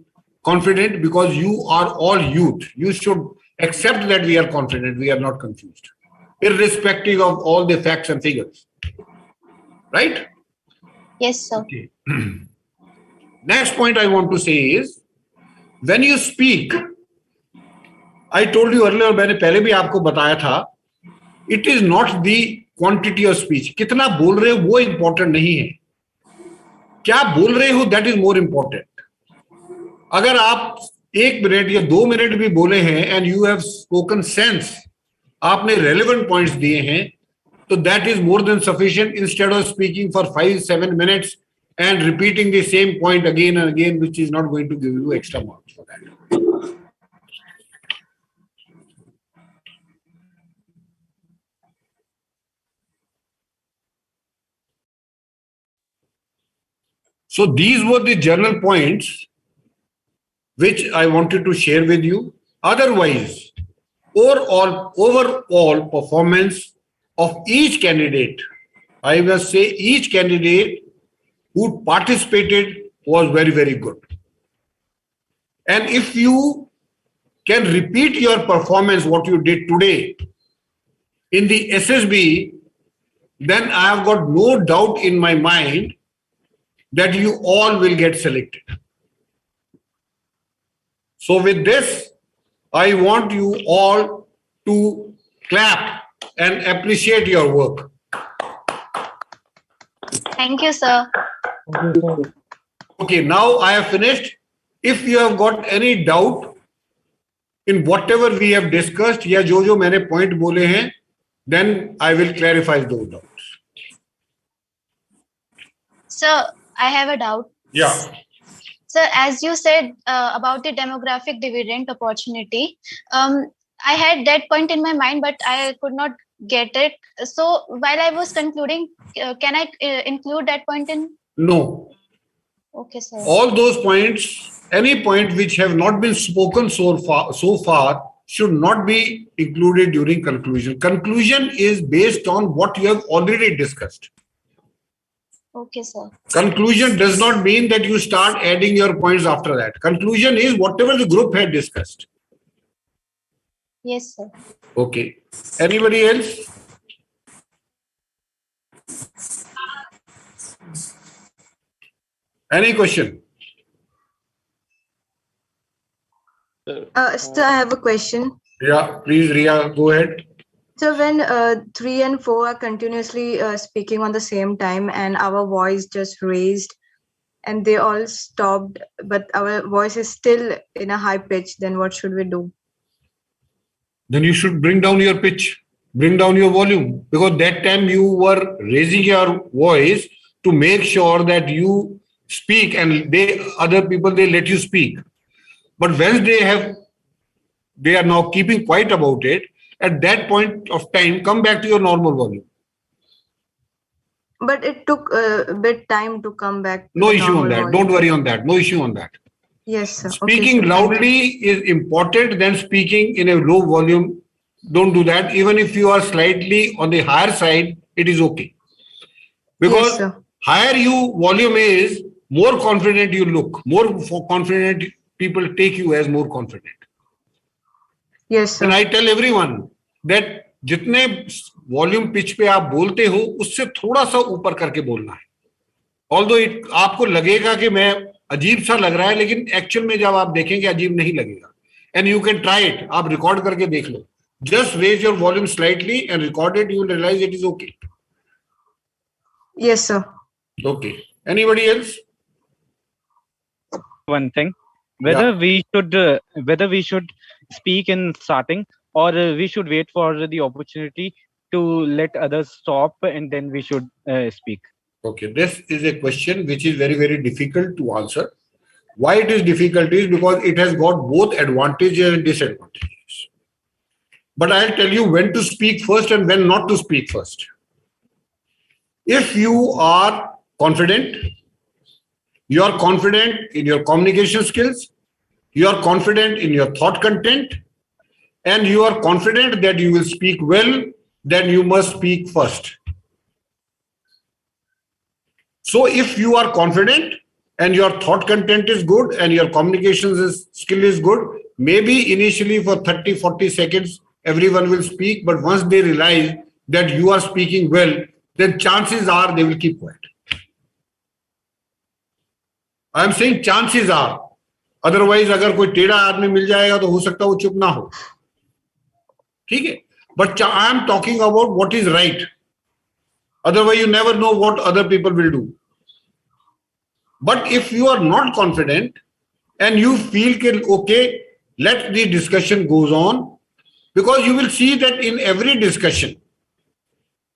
[SPEAKER 1] confident because you are all youth. You should accept that we are confident, we are not confused, irrespective of all the facts and figures. Right?
[SPEAKER 5] Yes, sir.
[SPEAKER 1] Okay. Next point I want to say is, when you speak, I told you earlier, मैंने पहले भी आपको बताया था, it is not the quantity of speech. कितना बोल रहे हो वो इंपॉर्टेंट नहीं है, क्या बोल रहे हो दैट इज मोर इंपॉर्टेंट. अगर आप 1 मिनट या 2 मिनट भी बोले हैं and you have spoken sense, आपने रेलेवेंट पॉइंट्स दिए हैं, तो that is more than sufficient instead of speaking for 5-7 minutes and repeating the same point again and again, which is not going to give you extra marks for that. So these were the general points which I wanted to share with you. Otherwise, overall performance of each candidate, I must say each candidate who participated was very, very good. And if you can repeat your performance, what you did today in the SSB, then I have got no doubt in my mind that you all will get selected. So with this, I want you all to clap and appreciate your work.
[SPEAKER 5] Thank you, sir.
[SPEAKER 1] Okay, now I have finished. If you have got any doubt in whatever we have discussed, या जो मैंने point बोले हैं, then I will clarify those doubts.
[SPEAKER 5] Sir, I have a doubt.
[SPEAKER 1] Yeah.
[SPEAKER 5] Sir, as you said about the demographic dividend opportunity, I had that point in my mind, but I could not get it. So while I was concluding, can I include that point in?
[SPEAKER 1] No.
[SPEAKER 5] Okay, sir.
[SPEAKER 1] All those points, any point which have not been spoken so far should not be included during conclusion. Conclusion is based on what you have already discussed.
[SPEAKER 5] Okay, sir.
[SPEAKER 1] Conclusion does not mean that you start adding your points after that. Conclusion is whatever the group had discussed.
[SPEAKER 5] Yes, sir.
[SPEAKER 1] Okay. Anybody else? Any question?
[SPEAKER 6] Sir, I have a question.
[SPEAKER 1] Yeah, please, Ria, go ahead.
[SPEAKER 6] So when 3 and 4 are continuously speaking on the same time and our voice just raised and they all stopped, but our voice is still in a high pitch, then what should we do?
[SPEAKER 1] Then you should bring down your pitch, bring down your volume, because that time you were raising your voice to make sure that you speak and other people, they let you speak. But when they are now keeping quiet about it, at that point of time, come back to your normal volume.
[SPEAKER 6] But it took a bit time to come back.
[SPEAKER 1] No issue on that. Don't worry on that. No issue on that.
[SPEAKER 6] Yes, sir.
[SPEAKER 1] Speaking
[SPEAKER 6] okay,
[SPEAKER 1] loudly is important than speaking in a low volume. Don't do that. Even if you are slightly on the higher side, it is okay. Because
[SPEAKER 6] yes,
[SPEAKER 1] higher you volume is, more confident you look. More confident people take you as more confident.
[SPEAKER 6] Yes, sir.
[SPEAKER 1] And I tell everyone that जितने volume pitch पे आप बोलते हो उससे थोड़ा सा ऊपर करके बोलना है. ऑल्दो आपको लगेगा कि मैं अजीब सा लग रहा है, लेकिन एक्चुअल में जब आप देखेंगे अजीब नहीं लगेगा. And you can try it. आप रिकॉर्ड करके देख लो. Just raise your volume slightly and record it. You will realise it is okay.
[SPEAKER 6] Yes, sir.
[SPEAKER 1] Okay. Anybody else?
[SPEAKER 4] One thing, whether we should speak in starting, or we should wait for the opportunity to let others stop and then we should speak.
[SPEAKER 1] Okay, this is a question which is very, very difficult to answer. Why it is difficult is because it has got both advantages and disadvantages. But I'll tell you when to speak first and when not to speak first. If you are confident, you are confident in your communication skills, you are confident in your thought content, and you are confident that you will speak well, then you must speak first. So if you are confident and your thought content is good and your communication skill is good, maybe initially for 30-40 seconds, everyone will speak, but once they realize that you are speaking well, then chances are they will keep quiet. I am saying chances are. Otherwise, अगर कोई टेढ़ा आदमी मिल जाएगा तो हो सकता है वो चुप ना हो. ठीक है? But I am talking about what is right. Otherwise, you never know what other people will do. But if you are not confident and you feel that, okay, let the discussion goes on, because you will see that in every discussion,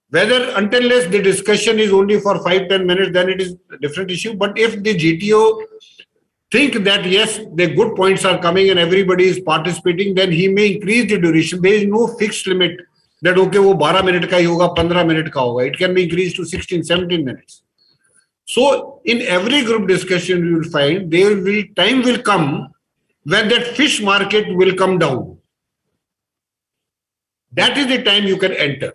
[SPEAKER 1] whether unless the discussion is only for 5-10 minutes, then it is a different issue. But if the GTO think that yes, the good points are coming and everybody is participating, then he may increase the duration. There is no fixed limit that okay, वो 12 minute का ही होगा, 15 minute का होगा. It can be increased to 16-17 minutes. So in every group discussion, you will find time will come when that fish market will come down. That is the time you can enter.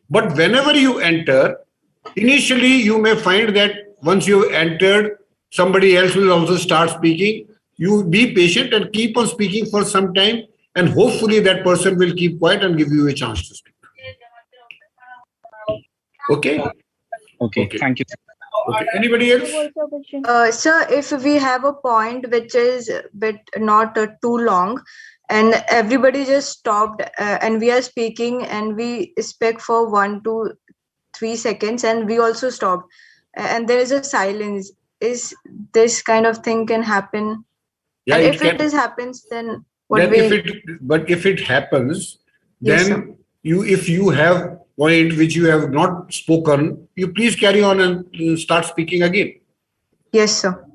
[SPEAKER 1] But whenever you enter, initially you may find that once you have entered, somebody else will also start speaking. You be patient and keep on speaking for some time, and hopefully that person will keep quiet and give you a chance to speak. Okay.
[SPEAKER 4] Okay. Thank you.
[SPEAKER 1] Okay. Anybody else?
[SPEAKER 6] Sir, if we have a point which is bit not too long, and everybody just stopped, and we are speaking, and we speak for 1 to 3 seconds, and we also stopped, and there is a silence. Is this kind of thing can happen?
[SPEAKER 1] Yeah,
[SPEAKER 6] and
[SPEAKER 1] it
[SPEAKER 6] if
[SPEAKER 1] can.
[SPEAKER 6] it happens, then what
[SPEAKER 1] Then
[SPEAKER 6] we?
[SPEAKER 1] if it happens,
[SPEAKER 6] Yes, sir.
[SPEAKER 1] then if you have point which you have not spoken, you please carry on and start speaking again.
[SPEAKER 6] Yes, sir.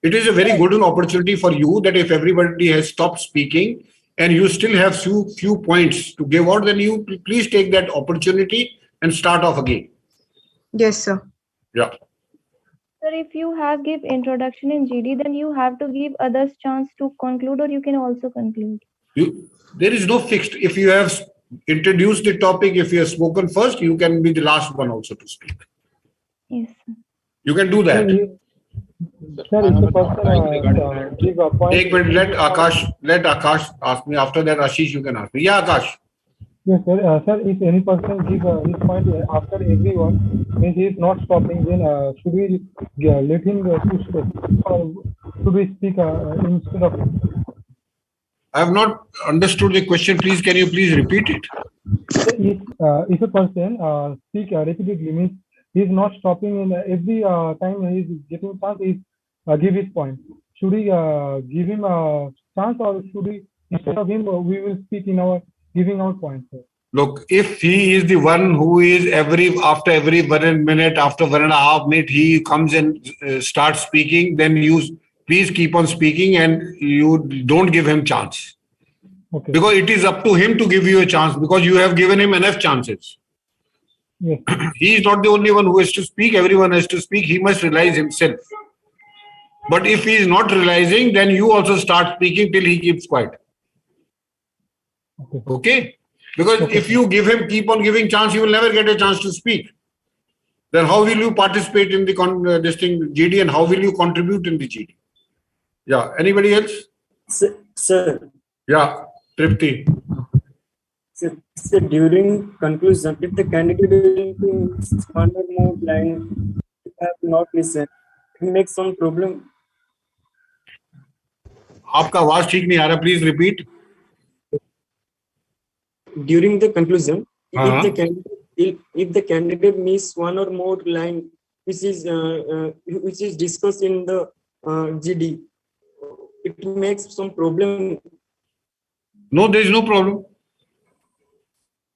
[SPEAKER 1] It is a very good opportunity for you that if everybody has stopped speaking and you still have few points to give out, then you please take that opportunity and start off again.
[SPEAKER 6] Yes, sir.
[SPEAKER 1] Yeah.
[SPEAKER 8] Sir, if you have give introduction in GD, then you have to give others chance to conclude, or you can also conclude.
[SPEAKER 1] There is no fixed. If you have introduced the topic, if you have spoken first, you can be the last one also to speak.
[SPEAKER 8] Yes, sir.
[SPEAKER 1] You can do that.
[SPEAKER 7] Sir, if a person give a point.
[SPEAKER 1] Take minute, let Akash ask me. After that, Ashish, you can ask me. Yeah, Akash.
[SPEAKER 7] Yes, sir. Sir, if any person give his point after everyone, means he is not stopping, then should we let him to speak, or should we speak instead of him?
[SPEAKER 1] I have not understood the question. Please, can you please repeat it?
[SPEAKER 7] If a person speak repeatedly, means he is not stopping in every time he is getting chance, he give his point. Should we give him a chance, or should we, instead of him, we will speak in our giving out points? Sir?
[SPEAKER 1] Look, if he is the one who is after every 1 minute, after 1.5 minutes, he comes and starts speaking, then you please keep on speaking and you don't give him chance.
[SPEAKER 7] Okay.
[SPEAKER 1] Because it is up to him to give you a chance, because you have given him enough chances.
[SPEAKER 7] Yes.
[SPEAKER 1] He is not the only one who has to speak. Everyone has to speak. He must realize himself. But if he is not realizing, then you also start speaking till he keeps quiet. Okay? Because if you keep on giving chance, you will never get a chance to speak. Then how will you participate in the this thing GD, and how will you contribute in the GD? Yeah. Anybody else?
[SPEAKER 11] Sir.
[SPEAKER 1] Yeah. Tripti.
[SPEAKER 11] So during conclusion, if the candidate is one or more line have not listened, it makes some problem.
[SPEAKER 1] आपका आवाज ठीक नहीं आ रहा. Please repeat.
[SPEAKER 11] During the conclusion, if the candidate miss one or more line which is discussed in the GD, it makes some problem.
[SPEAKER 1] No, there is no problem.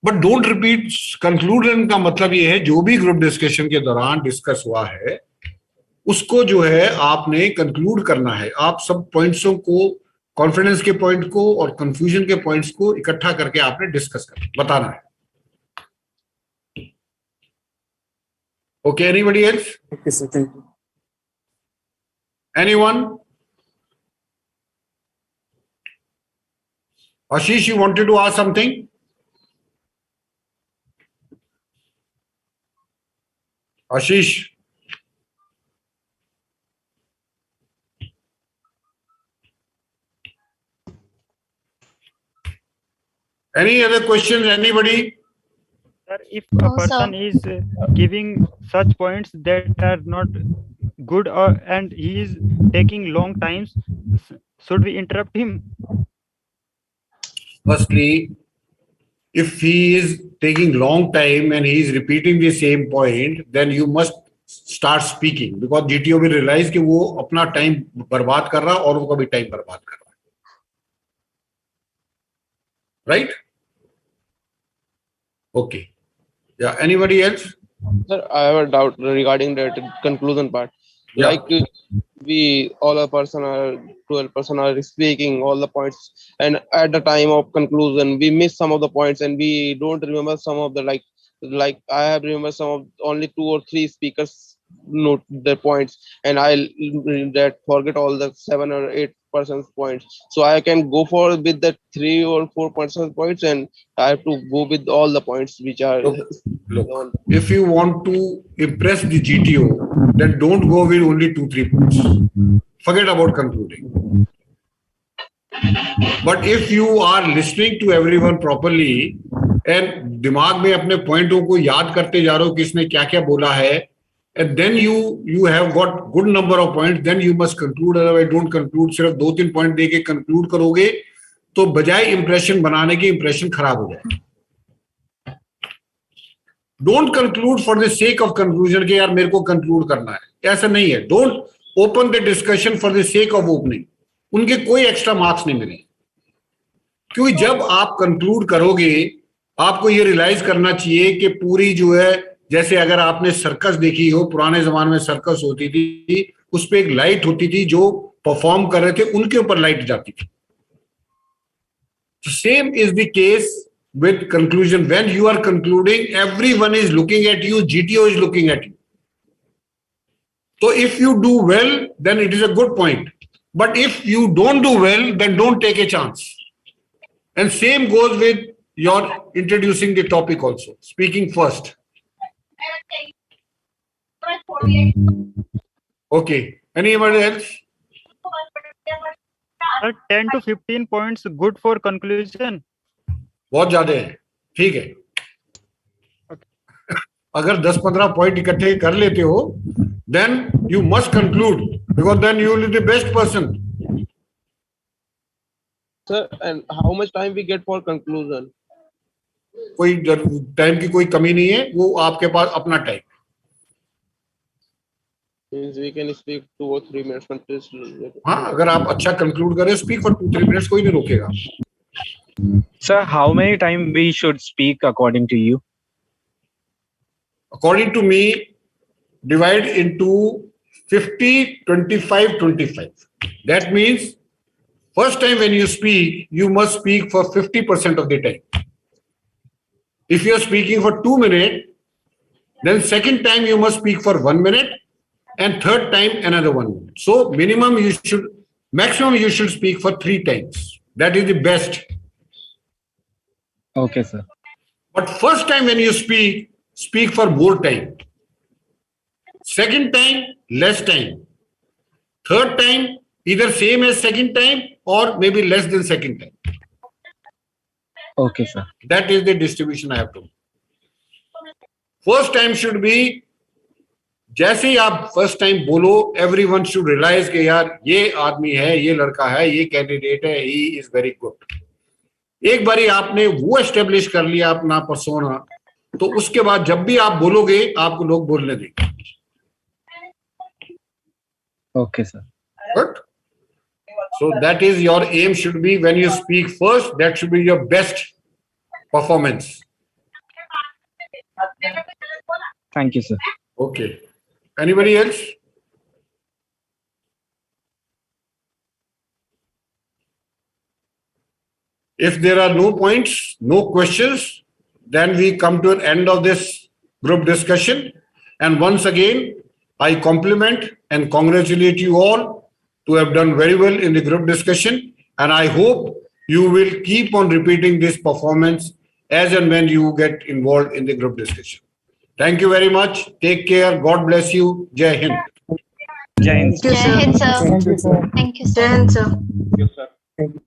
[SPEAKER 1] But don't repeat. Conclusion का मतलब ये है, जो भी group discussion के दौरान discuss हुआ है उसको जो है आपने कंक्लूड करना है. आप सब पॉइंट्सों को, कॉन्फिडेंस के पॉइंट को और कंफ्यूजन के पॉइंट्स को इकट्ठा करके आपने डिस्कस करना, बताना है. Okay, anybody else?
[SPEAKER 11] Okay, sir, thank you.
[SPEAKER 1] Anyone? Ashish, you wanted to ask something? Ashish. Any other questions? Anybody?
[SPEAKER 9] Sir, if a person is giving such points that are not good, and he is taking long times, should we interrupt him?
[SPEAKER 1] Firstly, if he is taking long time and he is repeating the same point, then you must start speaking, because GTO will realize कि वो अपना time बर्बाद कर रहा है और वो कभी time बर्बाद कर रहा है. Right? Okay. Yeah. Anybody else?
[SPEAKER 3] Sir, I have a doubt regarding that conclusion part.
[SPEAKER 1] Yeah.
[SPEAKER 3] Like all a person or 12 person are speaking all the points, and at the time of conclusion we miss some of the points and we don't remember some of the like I have remember some of only 2 or 3 speakers note their points, and I'll that forget all the 7 or 8 persons points. So I can go for with the 3 or 4 persons points, and I have to go with all the points which are.
[SPEAKER 1] Look, if you want to impress the GTO, then don't go with only 2-3 points. Forget about concluding. But if you are listening to everyone properly and दिमाग में अपने पॉइंटों को याद करते जा रहे हो कि इसने क्या क्या बोला है, and then you have got good number of point, then you must conclude, otherwise don't conclude. सिर्फ 2-3 पॉइंट देके कंक्लूड करोगे तो बजाय इंप्रेशन बनाने के इंप्रेशन खराब हो जाए। Don't conclude for the sake of conclusion के यार मेरे को कंक्लूड करना है, ऐसा नहीं है। Don't open the discussion for the sake of opening, उनके कोई एक्स्ट्रा मार्क्स नहीं मिले। क्योंकि जब आप कंक्लूड करोगे आपको ये रियलाइज करना चाहिए कि पूरी जो है, जैसे अगर आपने सर्कस देखी हो, पुराने जमाने में सर्कस होती थी, उस पे एक लाइट होती थी, जो परफॉर्म कर रहे थे उनके ऊपर लाइट जाती थी। Same is the case with conclusion. When you are concluding, everyone is looking at you, GTO is looking at you. So if you do well, then it is a good point. But if you don't do well, then don't take a chance. And same goes with your introducing the topic also, speaking first. Okay, anybody else?
[SPEAKER 9] 10 to 15 points good for conclusion.
[SPEAKER 1] बहुत ज्यादा है, ठीक है। अगर 10-15 point इकट्ठे कर लेते हो, then you must conclude, because then you will be the best person.
[SPEAKER 3] Sir, and how much time we get for conclusion?
[SPEAKER 1] कोई टाइम की कोई कमी नहीं है, वो आपके पास अपना time.
[SPEAKER 3] Means we can speak 2 or 3 minutes continuously.
[SPEAKER 1] हाँ, अगर आप अच्छा कंक्लूड करें, स्पीक फॉर 2-3 मिनट्स, कोई नहीं रोकेगा।
[SPEAKER 12] Sir, how many time we should speak according to you?
[SPEAKER 1] According to me, divide into 50, 25, 25. That means first time when you speak, you must speak for 50% of the time. If you are speaking for 2 minutes, then second time you must speak for 1 minute, and third time another 1 minute. So maximum you should speak for 3 times. That is the best.
[SPEAKER 12] Okay, sir.
[SPEAKER 1] But first time when you speak for more time. Second time, less time. Third time, either same as second time or maybe less than second time.
[SPEAKER 12] Okay, sir.
[SPEAKER 1] That is the distribution I have to. First time should be, जैसे ही आप first time बोलो, everyone should realise कि यार ये आदमी है, ये लड़का है, ये कैंडिडेट है, ही इज वेरी गुड। एक बारी आपने वो एस्टेब्लिश कर लिया अपना पर्सोना, तो उसके बाद जब भी आप बोलोगे आपको लोग बोलने देंगे।
[SPEAKER 12] Okay, sir.
[SPEAKER 1] Good. So that is your aim should be when you speak first, that should be your best performance.
[SPEAKER 12] Thank you, sir.
[SPEAKER 1] Okay. Anybody else? If there are no points, no questions, then we come to an end of this group discussion. And once again, I compliment and congratulate you all to have done very well in the group discussion. And I hope you will keep on repeating this performance as and when you get involved in the group discussion. Thank you very much. Take care. God bless you. Jai Hind.
[SPEAKER 12] Jai Hind.
[SPEAKER 5] Jai Hind, sir.
[SPEAKER 11] Thank you, sir.
[SPEAKER 5] Thank you, sir.
[SPEAKER 6] Jai Hind, sir.
[SPEAKER 10] Yes, sir.
[SPEAKER 11] Thank you.